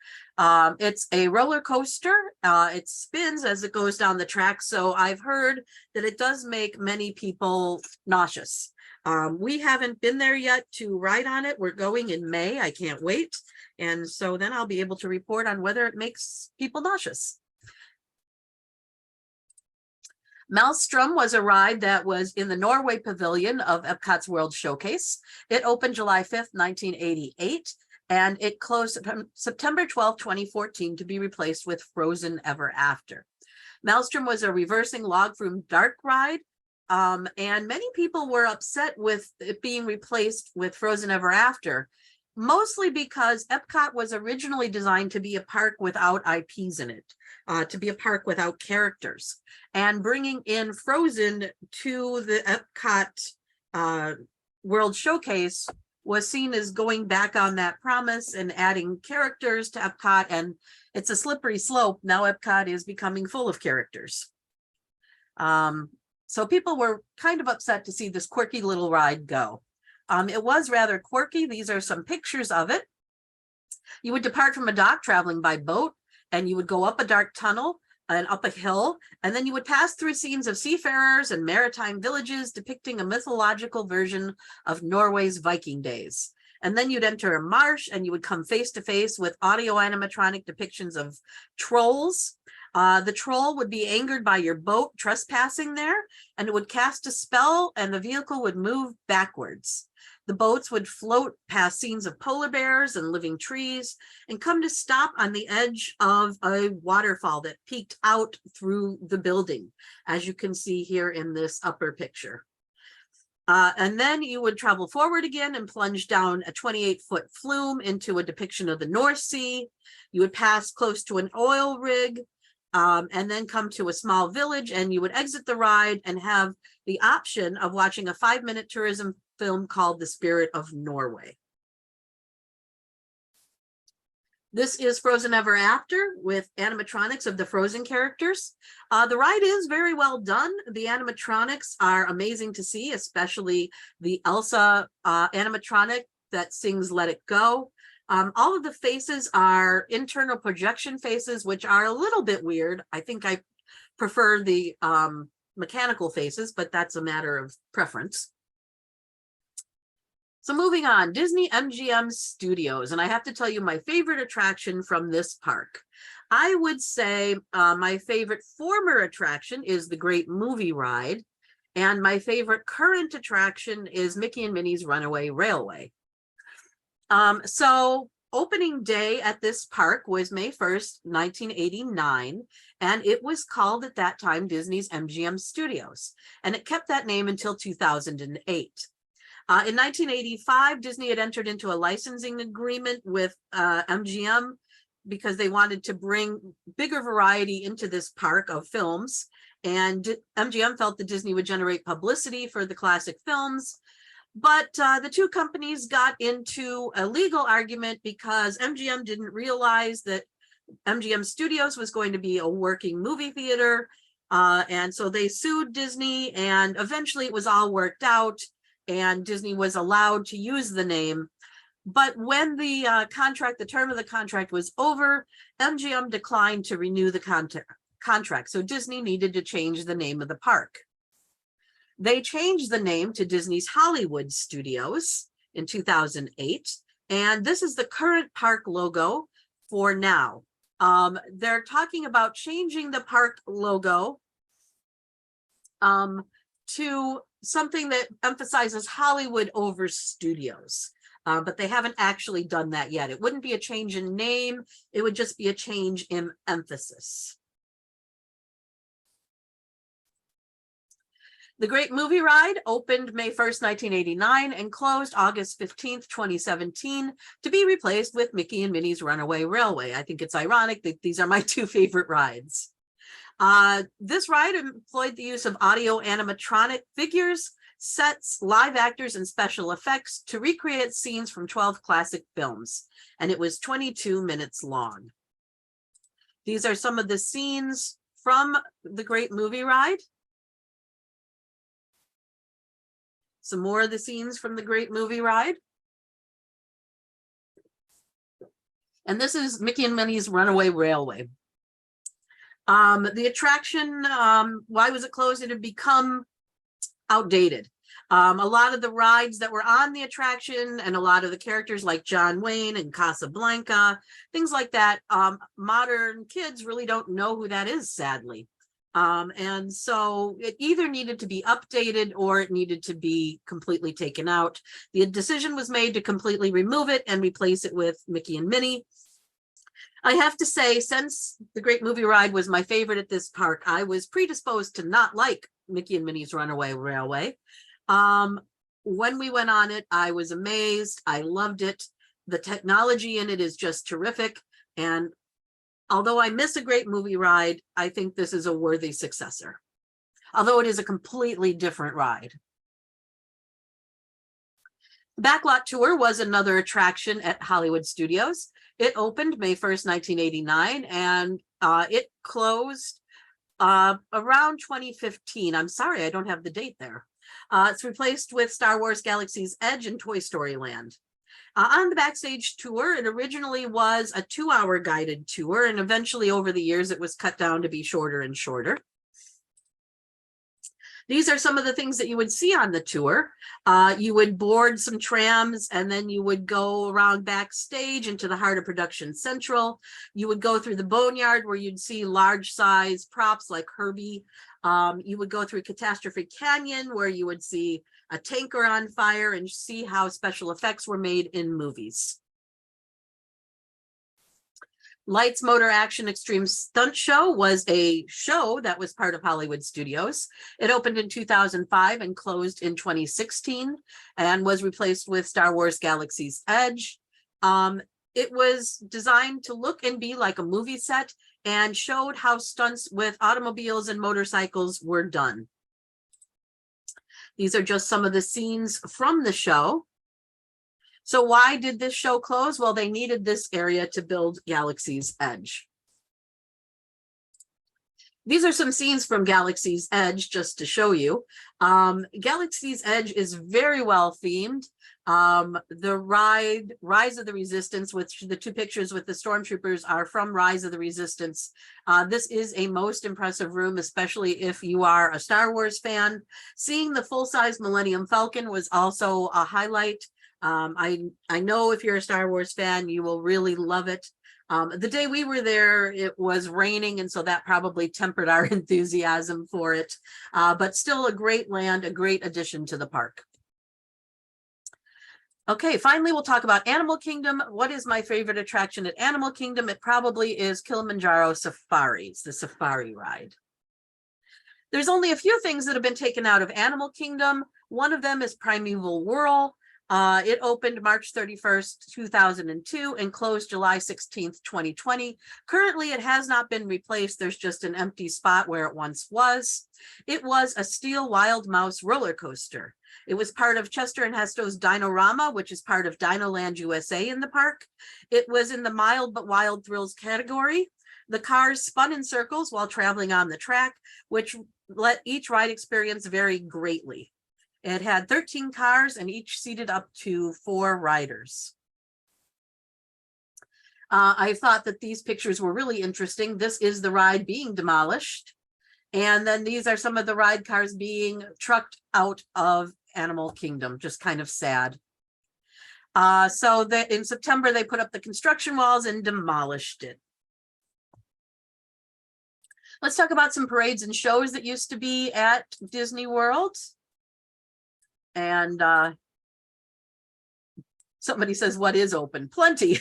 It's a roller coaster. It spins as it goes down the track. So I've heard that it does make many people nauseous. We haven't been there yet to ride on it. We're going in May. I can't wait. And so then I'll be able to report on whether it makes people nauseous. Maelstrom was a ride that was in the Norway Pavilion of Epcot's World Showcase. It opened July 5th, 1988, and it closed September 12th, 2014 to be replaced with Frozen Ever After. Maelstrom was a reversing log flume dark ride, and many people were upset with it being replaced with Frozen Ever After, mostly because Epcot was originally designed to be a park without IPs in it, to be a park without characters. And bringing in Frozen to the Epcot World Showcase was seen as going back on that promise and adding characters to Epcot, and it's a slippery slope. Now Epcot is becoming full of characters. So people were kind of upset to see this quirky little ride go. It was rather quirky. These are some pictures of it. You would depart from a dock traveling by boat, and you would go up a dark tunnel and up a hill, and then you would pass through scenes of seafarers and maritime villages depicting a mythological version of Norway's Viking days. And then you'd enter a marsh, and you would come face to face with audio animatronic depictions of trolls. The troll would be angered by your boat trespassing there, and it would cast a spell, and the vehicle would move backwards. The boats would float past scenes of polar bears and living trees and come to stop on the edge of a waterfall that peeked out through the building, as you can see here in this upper picture. And then you would travel forward again and plunge down a 28-foot flume into a depiction of the North Sea. You would pass close to an oil rig, and then come to a small village, and you would exit the ride and have the option of watching a 5-minute tourism film called The Spirit of Norway. This is Frozen Ever After with animatronics of the Frozen characters. The ride is very well done. The animatronics are amazing to see, especially the Elsa animatronic that sings Let It Go. All of the faces are internal projection faces, which are a little bit weird. I think I prefer the mechanical faces, but that's a matter of preference. So moving on, Disney MGM Studios, and I have to tell you my favorite attraction from this park. I would say my favorite former attraction is the Great Movie Ride, and my favorite current attraction is Mickey and Minnie's Runaway Railway. So opening day at this park was May 1st, 1989, and it was called at that time Disney's MGM Studios, and it kept that name until 2008. In 1985, Disney had entered into a licensing agreement with MGM because they wanted to bring bigger variety into this park of films. And MGM felt that Disney would generate publicity for the classic films. But the two companies got into a legal argument because MGM didn't realize that MGM Studios was going to be a working movie theater. And so they sued Disney, and eventually it was all worked out and Disney was allowed to use the name. But when the term of the contract was over, MGM declined to renew the contract. So Disney needed to change the name of the park. They changed the name to Disney's Hollywood Studios in 2008. And this is the current park logo for now. They're talking about changing the park logo to something that emphasizes Hollywood over studios. But they haven't actually done that yet. It wouldn't be a change in name. It would just be a change in emphasis. The Great Movie Ride opened May 1st, 1989 and closed August 15th, 2017 to be replaced with Mickey and Minnie's Runaway Railway. I think it's ironic that these are my two favorite rides. This ride employed the use of audio animatronic figures, sets, live actors, and special effects to recreate scenes from 12 classic films, and it was 22 minutes long. These are some of the scenes from the Great Movie Ride. Some more of the scenes from the Great Movie Ride. And this is Mickey and Minnie's Runaway Railway. The attraction, why was it closed? It had become outdated. A lot of the rides that were on the attraction and a lot of the characters like John Wayne and Casablanca, things like that, modern kids really don't know who that is, sadly. And so it either needed to be updated or it needed to be completely taken out. The decision was made to completely remove it and replace it with Mickey and Minnie. I have to say, since the Great Movie Ride was my favorite at this park, I was predisposed to not like Mickey and Minnie's Runaway Railway. When we went on it, I was amazed. I loved it. The technology in it is just terrific. And although I miss a Great Movie Ride, I think this is a worthy successor, although it is a completely different ride. The Backlot Tour was another attraction at Hollywood Studios. It opened May 1st, 1989, and it closed around 2015. I'm sorry, I don't have the date there. It's replaced with Star Wars Galaxy's Edge and Toy Story Land. On the Backstage Tour, it originally was a 2-hour guided tour, and eventually over the years it was cut down to be shorter and shorter. These are some of the things that you would see on the tour. You would board some trams and then you would go around backstage into the heart of Production Central. You would go through the Boneyard where you'd see large size props like Herbie. You would go through Catastrophe Canyon where you would see a tanker on fire and see how special effects were made in movies. Lights, Motor, Action, Extreme Stunt Show was a show that was part of Hollywood Studios. It opened in 2005 and closed in 2016 and was replaced with Star Wars Galaxy's Edge. It was designed to look and be like a movie set and showed how stunts with automobiles and motorcycles were done. These are just some of the scenes from the show. So why did this show close? Well, they needed this area to build Galaxy's Edge. These are some scenes from Galaxy's Edge just to show you. Galaxy's Edge is very well themed. The ride, Rise of the Resistance, which the two pictures with the stormtroopers are from Rise of the Resistance. This is a most impressive room, especially if you are a Star Wars fan. Seeing the full-size Millennium Falcon was also a highlight. I know if you're a Star Wars fan, you will really love it. The day we were there, it was raining, and so that probably tempered our enthusiasm for it. But still a great land, a great addition to the park. Okay, finally, we'll talk about Animal Kingdom. What is my favorite attraction at Animal Kingdom? It probably is Kilimanjaro Safaris, the safari ride. There's only a few things that have been taken out of Animal Kingdom. One of them is Primeval Whirl. It opened March 31st, 2002 and closed July 16th, 2020. Currently, it has not been replaced. There's just an empty spot where it once was. It was a steel wild mouse roller coaster. It was part of Chester and Hesto's Dinorama, which is part of Dinoland USA in the park. It was in the mild but wild thrills category. The cars spun in circles while traveling on the track, which let each ride experience vary greatly. It had 13 cars and each seated up to 4 riders. I thought that these pictures were really interesting. This is the ride being demolished. And then these are some of the ride cars being trucked out of Animal Kingdom, just kind of sad. So in September, they put up the construction walls and demolished it. Let's talk about some parades and shows that used to be at Disney World. And somebody says, what is open? Plenty.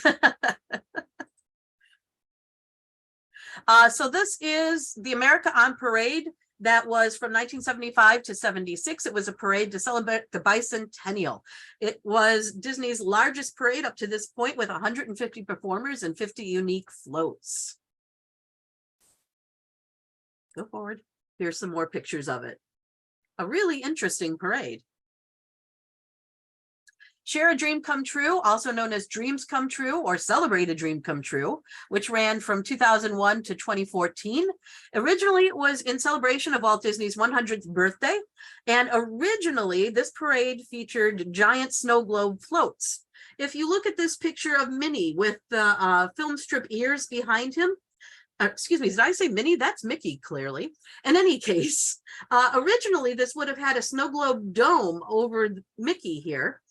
So this is the America on Parade that was from 1975 to 76. It was a parade to celebrate the bicentennial. It was Disney's largest parade up to this point with 150 performers and 50 unique floats. Go forward. Here's some more pictures of it. A really interesting parade. Share a Dream Come True, also known as Dreams Come True or Celebrate a Dream Come True, which ran from 2001 to 2014. Originally, it was in celebration of Walt Disney's 100th birthday. And originally, this parade featured giant snow globe floats. If you look at this picture of Minnie with the film strip ears behind him, excuse me, did I say Minnie? That's Mickey, clearly. In any case, originally, this would have had a snow globe dome over Mickey here.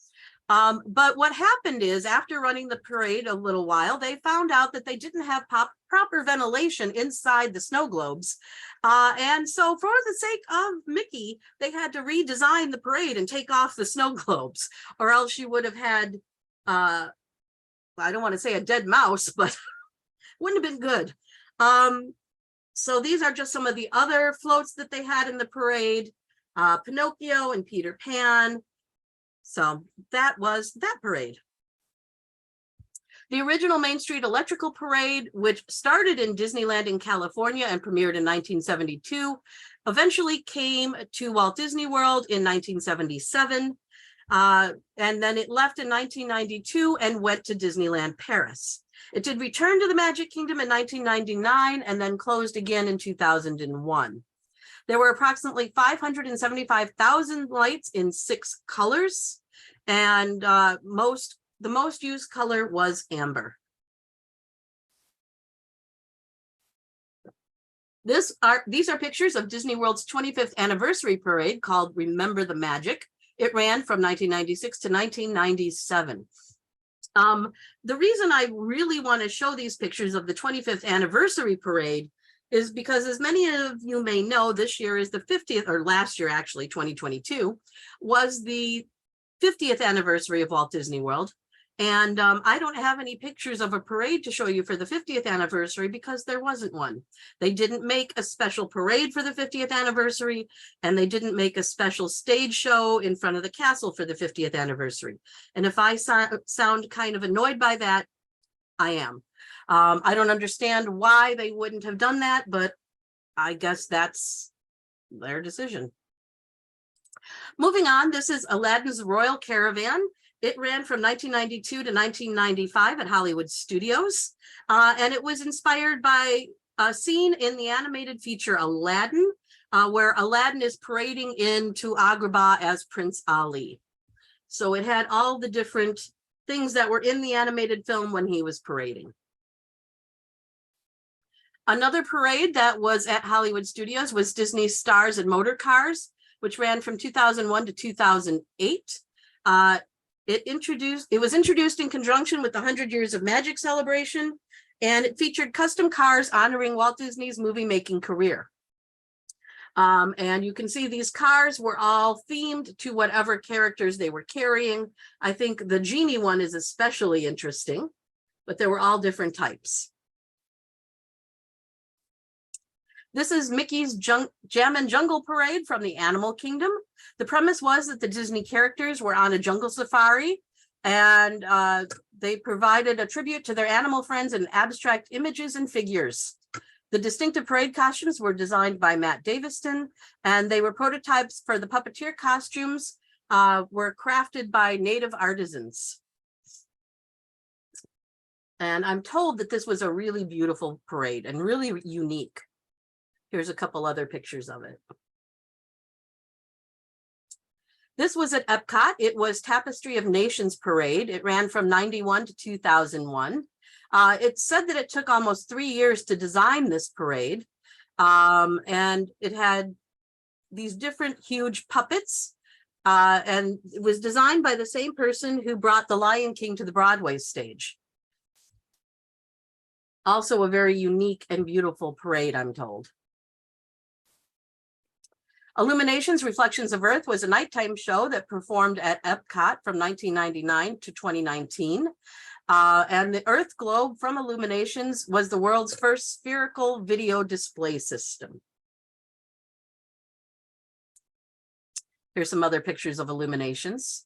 But what happened is after running the parade a little while, they found out that they didn't have proper ventilation inside the snow globes. And so for the sake of Mickey, they had to redesign the parade and take off the snow globes, or else you would have had, I don't want to say a dead mouse, but wouldn't have been good. So these are just some of the other floats that they had in the parade, Pinocchio and Peter Pan. So that was that parade. The original Main Street Electrical Parade, which started in Disneyland in California and premiered in 1972, eventually came to Walt Disney World in 1977. And then it left in 1992 and went to Disneyland Paris. It did return to the Magic Kingdom in 1999 and then closed again in 2001. There were approximately 575,000 lights in 6 colors, and the most used color was amber. These are pictures of Disney World's 25th anniversary parade called Remember the Magic. It ran from 1996 to 1997. The reason I really want to show these pictures of the 25th anniversary parade is because, as many of you may know, this year is the 50th, or last year actually, 2022, was the 50th anniversary of Walt Disney World. And I don't have any pictures of a parade to show you for the 50th anniversary because there wasn't one. They didn't make a special parade for the 50th anniversary, and they didn't make a special stage show in front of the castle for the 50th anniversary. And if I sound kind of annoyed by that, I am. I don't understand why they wouldn't have done that, but I guess that's their decision. Moving on, this is Aladdin's Royal Caravan. It ran from 1992 to 1995 at Hollywood Studios, and it was inspired by a scene in the animated feature Aladdin, where Aladdin is parading into Agrabah as Prince Ali. So it had all the different things that were in the animated film when he was parading. Another parade that was at Hollywood Studios was Disney's Stars and Motor Cars, which ran from 2001 to 2008. It was introduced in conjunction with the 100 Years of Magic celebration, and it featured custom cars honoring Walt Disney's movie-making career. And you can see these cars were all themed to whatever characters they were carrying. I think the Genie one is especially interesting, but there were all different types. This is Mickey's Jammin' Jungle Parade from the Animal Kingdom. The premise was that the Disney characters were on a jungle safari, and they provided a tribute to their animal friends in abstract images and figures. The distinctive parade costumes were designed by Matt Daviston, and they were prototypes for the puppeteer costumes were crafted by native artisans. And I'm told that this was a really beautiful parade and really unique. Here's a couple other pictures of it. This was at Epcot. It was Tapestry of Nations Parade. It ran from 91 to 2001. It said that it took almost 3 years to design this parade. And it had these different huge puppets. And it was designed by the same person who brought The Lion King to the Broadway stage. Also a very unique and beautiful parade, I'm told. Illuminations Reflections of Earth was a nighttime show that performed at Epcot from 1999 to 2019. And the Earth Globe from Illuminations was the world's first spherical video display system. Here's some other pictures of Illuminations.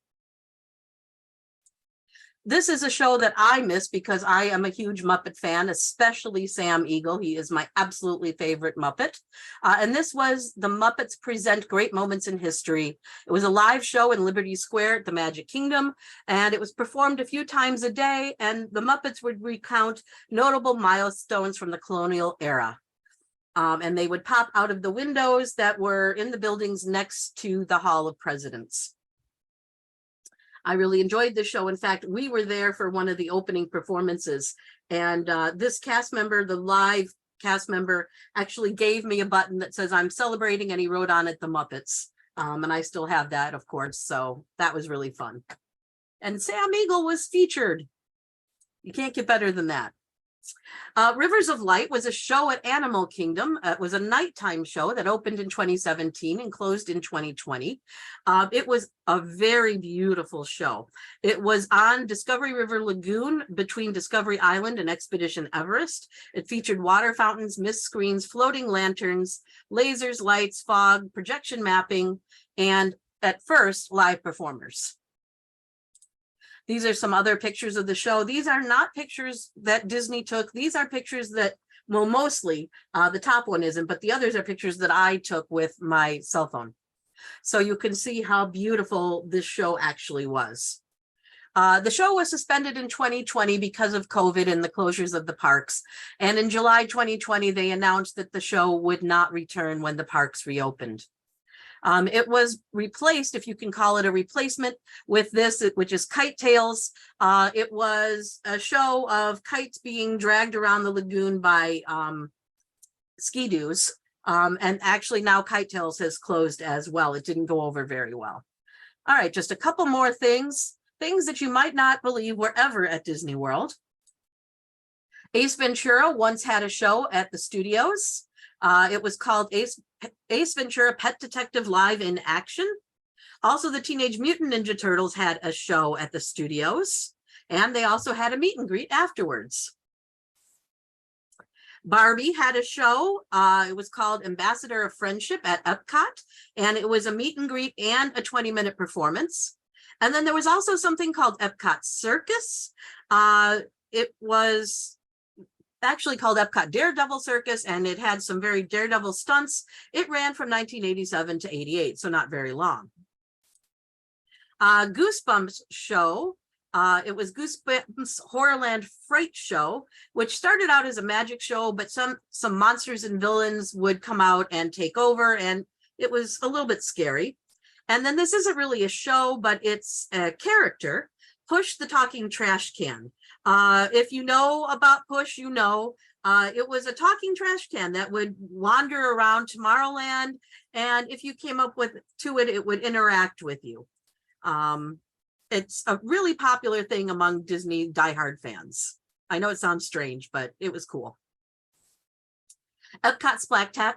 This is a show that I miss because I am a huge Muppet fan, especially Sam Eagle. He is my absolutely favorite Muppet. And this was the Muppets Present Great Moments in History. It was a live show in Liberty Square at the Magic Kingdom, and it was performed a few times a day, and the Muppets would recount notable milestones from the colonial era. And they would pop out of the windows that were in the buildings next to the Hall of Presidents. I really enjoyed the show. In fact, we were there for one of the opening performances, and this cast member, the live cast member, actually gave me a button that says I'm celebrating, and he wrote on it the Muppets. And I still have that, of course, so that was really fun. And Sam Eagle was featured. You can't get better than that. Rivers of Light was a show at Animal Kingdom. It was a nighttime show that opened in 2017 and closed in 2020. It was a very beautiful show. It was on Discovery River Lagoon between Discovery Island and Expedition Everest. It featured water fountains, mist screens, floating lanterns, lasers, lights, fog, projection mapping, and at first, live performers. These are some other pictures of the show. These are not pictures that Disney took. These are pictures that, well, mostly, the top one isn't, but the others are pictures that I took with my cell phone. So you can see how beautiful this show actually was. The show was suspended in 2020 because of COVID and the closures of the parks. And in July 2020, they announced that the show would not return when the parks reopened. It was replaced, if you can call it a replacement, with this, which is Kite Tales. It was a show of kites being dragged around the lagoon by ski-doos. And actually now Kite Tales has closed as well. It didn't go over very well. All right, just a couple more things that you might not believe were ever at Disney World. Ace Ventura once had a show at the studios. It was called Ace Ventura Pet Detective Live in Action. Also, the Teenage Mutant Ninja Turtles had a show at the studios, and they also had a meet and greet afterwards. Barbie had a show. It was called Ambassador of Friendship at Epcot, and it was a meet and greet and a 20-minute performance. And then there was also something called Epcot Circus. It was actually called Epcot Daredevil Circus, and it had some very daredevil stunts. It ran from 1987 to 88, so not very long. Goosebumps show. It was Goosebumps Horrorland Fright Show, which started out as a magic show, but some monsters and villains would come out and take over, and it was a little bit scary. And then this isn't really a show, but it's a character, Push the Talking Trash Can. If you know about Push, you know, it was a talking trash can that would wander around Tomorrowland, and if you came up to it, it would interact with you. It's a really popular thing among Disney diehard fans. I know it sounds strange, but it was cool. Epcot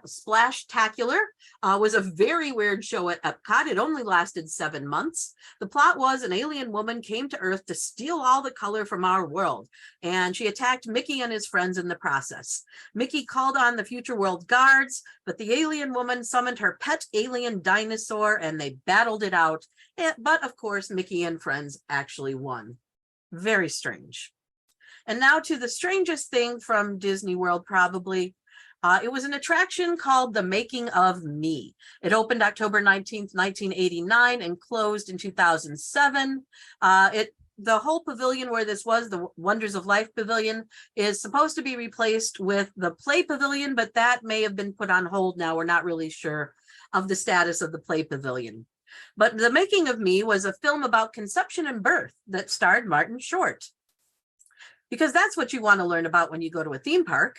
Splashtacular was a very weird show at Epcot. It only lasted 7 months. The plot was an alien woman came to Earth to steal all the color from our world, and she attacked Mickey and his friends in the process. Mickey called on the future world guards, but the alien woman summoned her pet alien dinosaur, and they battled it out. But of course, Mickey and friends actually won. Very strange. And now to the strangest thing from Disney World, probably. It was an attraction called The Making of Me. It opened October 19th, 1989 and closed in 2007. The whole pavilion where this was, the Wonders of Life Pavilion, is supposed to be replaced with the Play Pavilion, but that may have been put on hold now. We're not really sure of the status of the Play Pavilion. But The Making of Me was a film about conception and birth that starred Martin Short. Because that's what you want to learn about when you go to a theme park.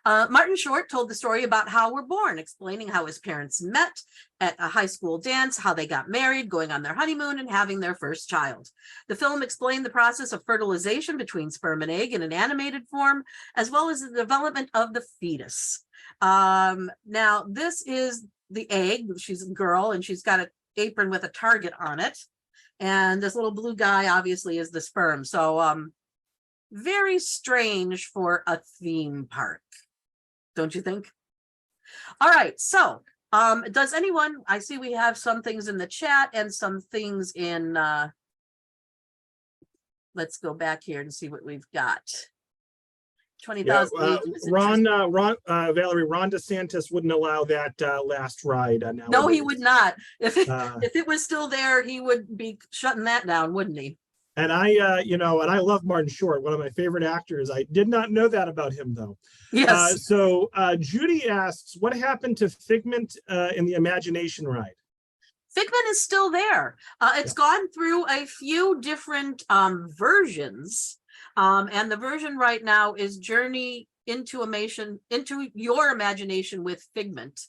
Martin Short told the story about how we're born, explaining how his parents met at a high school dance, how they got married, going on their honeymoon, and having their first child. The film explained the process of fertilization between sperm and egg in an animated form, as well as the development of the fetus. Now, this is the egg. She's a girl, and she's got an apron with a target on it. And this little blue guy, obviously, is the sperm. So, very strange for a theme park, don't you think? All right, so does anyone, I see we have some things in the chat and some things in, let's go back here and see what we've got. 20,000. Valerie, Ron DeSantis wouldn't allow that last ride. No, he would not. If it was still there, he would be shutting that down, wouldn't he? And I love Martin Short, one of my favorite actors. I did not know that about him, though. Yes. So Judy asks, what happened to Figment in the Imagination ride? Figment is still there. It's gone through a few different versions. And the version right now is Journey into Your Imagination with Figment.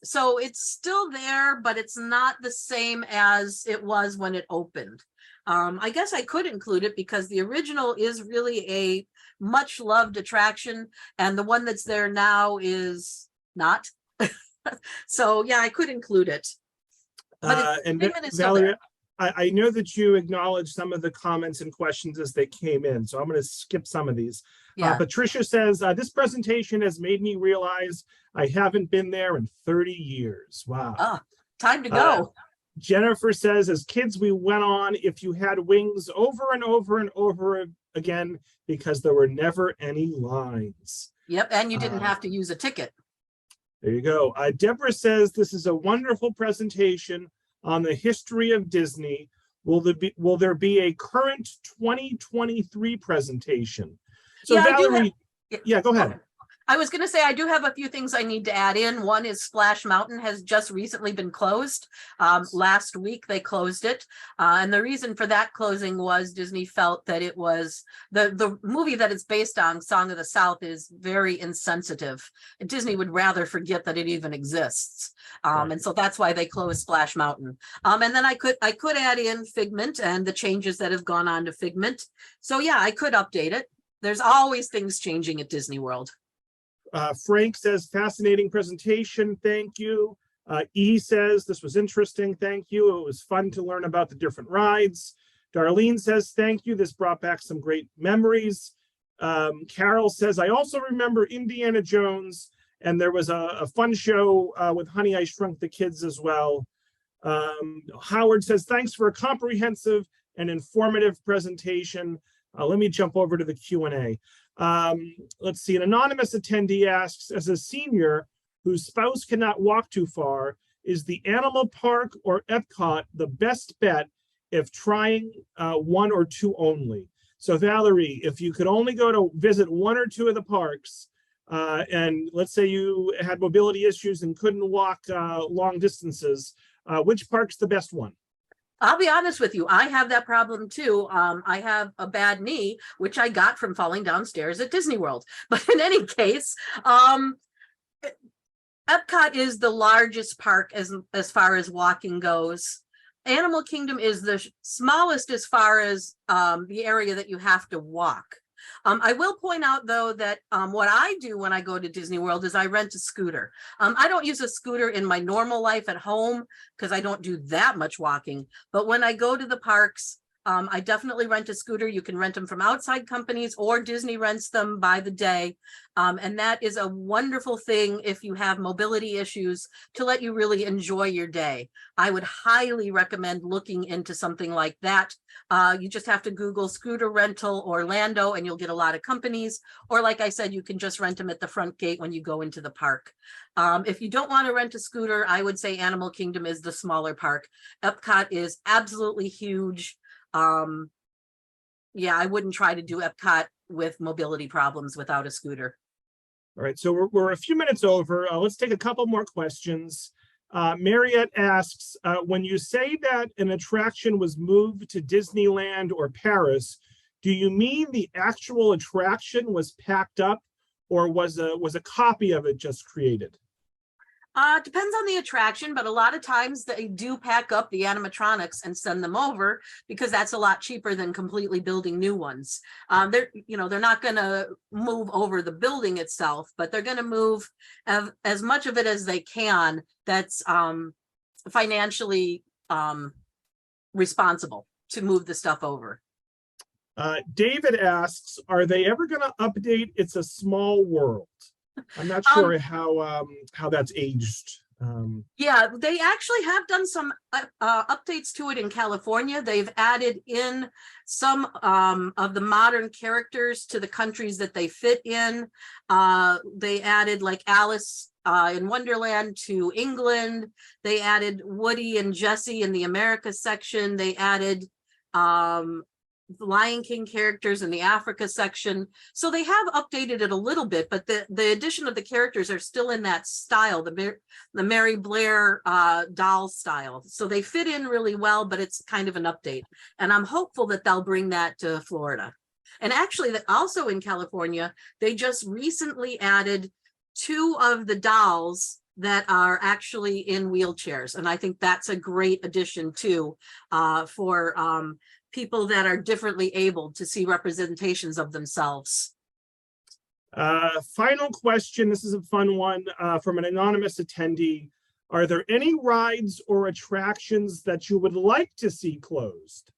So it's still there, but it's not the same as it was when it opened. I guess I could include it because the original is really a much loved attraction, and the one that's there now is not. So yeah, I could include it. But Valerie, I know that you acknowledged some of the comments and questions as they came in, so I'm going to skip some of these. Yeah. Patricia says, this presentation has made me realize I haven't been there in 30 years. Wow. Time to go. Jennifer says, as kids, we went on If You Had Wings over and over and over again because there were never any lines. Yep, and you didn't have to use a ticket. There you go. Deborah says, this is a wonderful presentation on the history of Disney. Will there be a current 2023 presentation? So yeah, Valerie, yeah, go ahead. I was going to say, I do have a few things I need to add in. One is Splash Mountain has just recently been closed. Last week they closed it. And the reason for that closing was Disney felt that it was the movie that it's based on, Song of the South, is very insensitive. Disney would rather forget that it even exists. And so that's why they closed Splash Mountain. And then I could add in Figment and the changes that have gone on to Figment. So yeah, I could update it. There's always things changing at Disney World. Frank says, fascinating presentation, thank you. E says, this was interesting, thank you. It was fun to learn about the different rides. Darlene says, thank you, this brought back some great memories. Carol says, I also remember Indiana Jones, and there was a fun show with Honey, I Shrunk the Kids as well. Howard says, thanks for a comprehensive and informative presentation. Let me jump over to the Q&A. Let's see, an anonymous attendee asks, as a senior whose spouse cannot walk too far, is the animal park or Epcot the best bet if trying one or two only? So Valerie, if you could only go to visit one or two of the parks, and let's say you had mobility issues and couldn't walk long distances, which park's the best one? I'll be honest with you. I have that problem too. I have a bad knee, which I got from falling downstairs at Disney World. But in any case, Epcot is the largest park as far as walking goes. Animal Kingdom is the smallest as far as the area that you have to walk. I will point out, though, that what I do when I go to Disney World is I rent a scooter. I don't use a scooter in my normal life at home because I don't do that much walking. But when I go to the parks, I definitely rent a scooter. You can rent them from outside companies, or Disney rents them by the day. And that is a wonderful thing if you have mobility issues, to let you really enjoy your day. I would highly recommend looking into something like that. You just have to Google scooter rental Orlando and you'll get a lot of companies. Or like I said, you can just rent them at the front gate when you go into the park. If you don't want to rent a scooter, I would say Animal Kingdom is the smaller park. Epcot is absolutely huge. Yeah, I wouldn't try to do Epcot with mobility problems without a scooter. All right, so we're a few minutes over. Let's take a couple more questions. Mariette asks, when you say that an attraction was moved to Disneyland or Paris, do you mean the actual attraction was packed up, or was a copy of it just created? Depends on the attraction, but a lot of times they do pack up the animatronics and send them over because that's a lot cheaper than completely building new ones. They're not going to move over the building itself, but they're going to move as much of it as they can that's financially responsible to move the stuff over. David asks, are they ever going to update It's a Small World? I'm not sure how that's aged. Yeah, they actually have done some updates to it in California. They've added in some of the modern characters to the countries that they fit in. They added like Alice in Wonderland to England. They added Woody and Jessie in the America section. They added the Lion King characters in the Africa section. So they have updated it a little bit, but the addition of the characters are still in that style, the Mary Blair doll style. So they fit in really well, but it's kind of an update. And I'm hopeful that they'll bring that to Florida. And actually, that also in California, they just recently added 2 of the dolls that are actually in wheelchairs. And I think that's a great addition too, for people that are differently able to see representations of themselves. Final question. This is a fun one from an anonymous attendee. Are there any rides or attractions that you would like to see closed?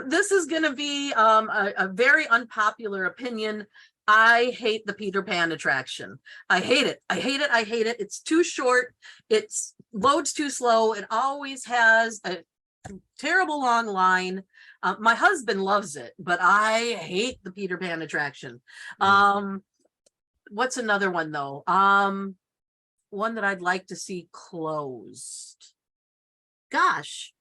This is going to be a very unpopular opinion. I hate the Peter Pan attraction. I hate it. I hate it. I hate it. It's too short. It loads too slow. It always has a terrible long line. My husband loves it, but I hate the Peter Pan attraction. What's another one though? One that I'd like to see closed. Gosh,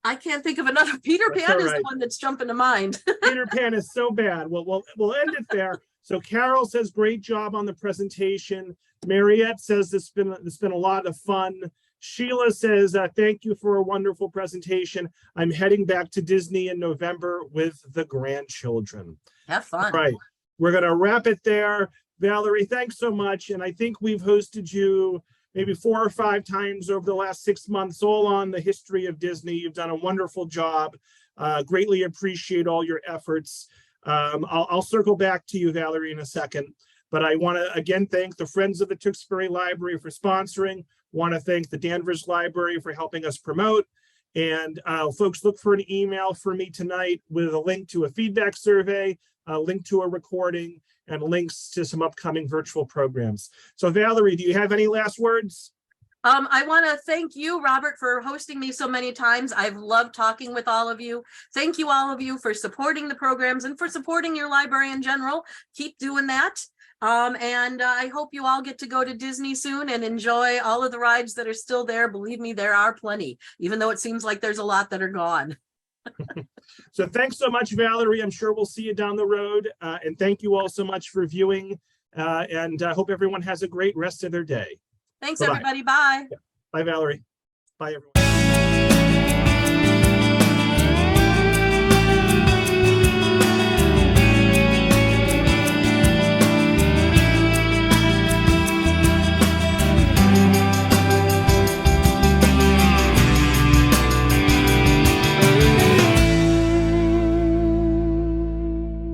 I can't think of another. Peter Pan is the one that's jumping to mind. Peter Pan is so bad. Well, we'll end it there. So Carol says, great job on the presentation. Mariette says it's been a lot of fun. Sheila says, thank you for a wonderful presentation. I'm heading back to Disney in November with the grandchildren. Have fun. All right, we're going to wrap it there. Valerie, thanks so much. And I think we've hosted you maybe 4 or 5 times over the last 6 months, all on the history of Disney. You've done a wonderful job. Greatly appreciate all your efforts. I'll circle back to you, Valerie, in a second. But I want to again thank the Friends of the Tewksbury Library for sponsoring. Want to thank the Danvers Library for helping us promote. And folks, look for an email from me tonight with a link to a feedback survey, a link to a recording, and links to some upcoming virtual programs. So Valerie, do you have any last words? I want to thank you, Robert, for hosting me so many times. I've loved talking with all of you. Thank you, all of you, for supporting the programs and for supporting your library in general. Keep doing that. And I hope you all get to go to Disney soon and enjoy all of the rides that are still there. Believe me, there are plenty, even though it seems like there's a lot that are gone. So thanks so much, Valerie. I'm sure we'll see you down the road. And thank you all so much for viewing. And I hope everyone has a great rest of their day. Thanks, Bye-bye. everybody. Bye. Bye, Valerie. Bye, everyone.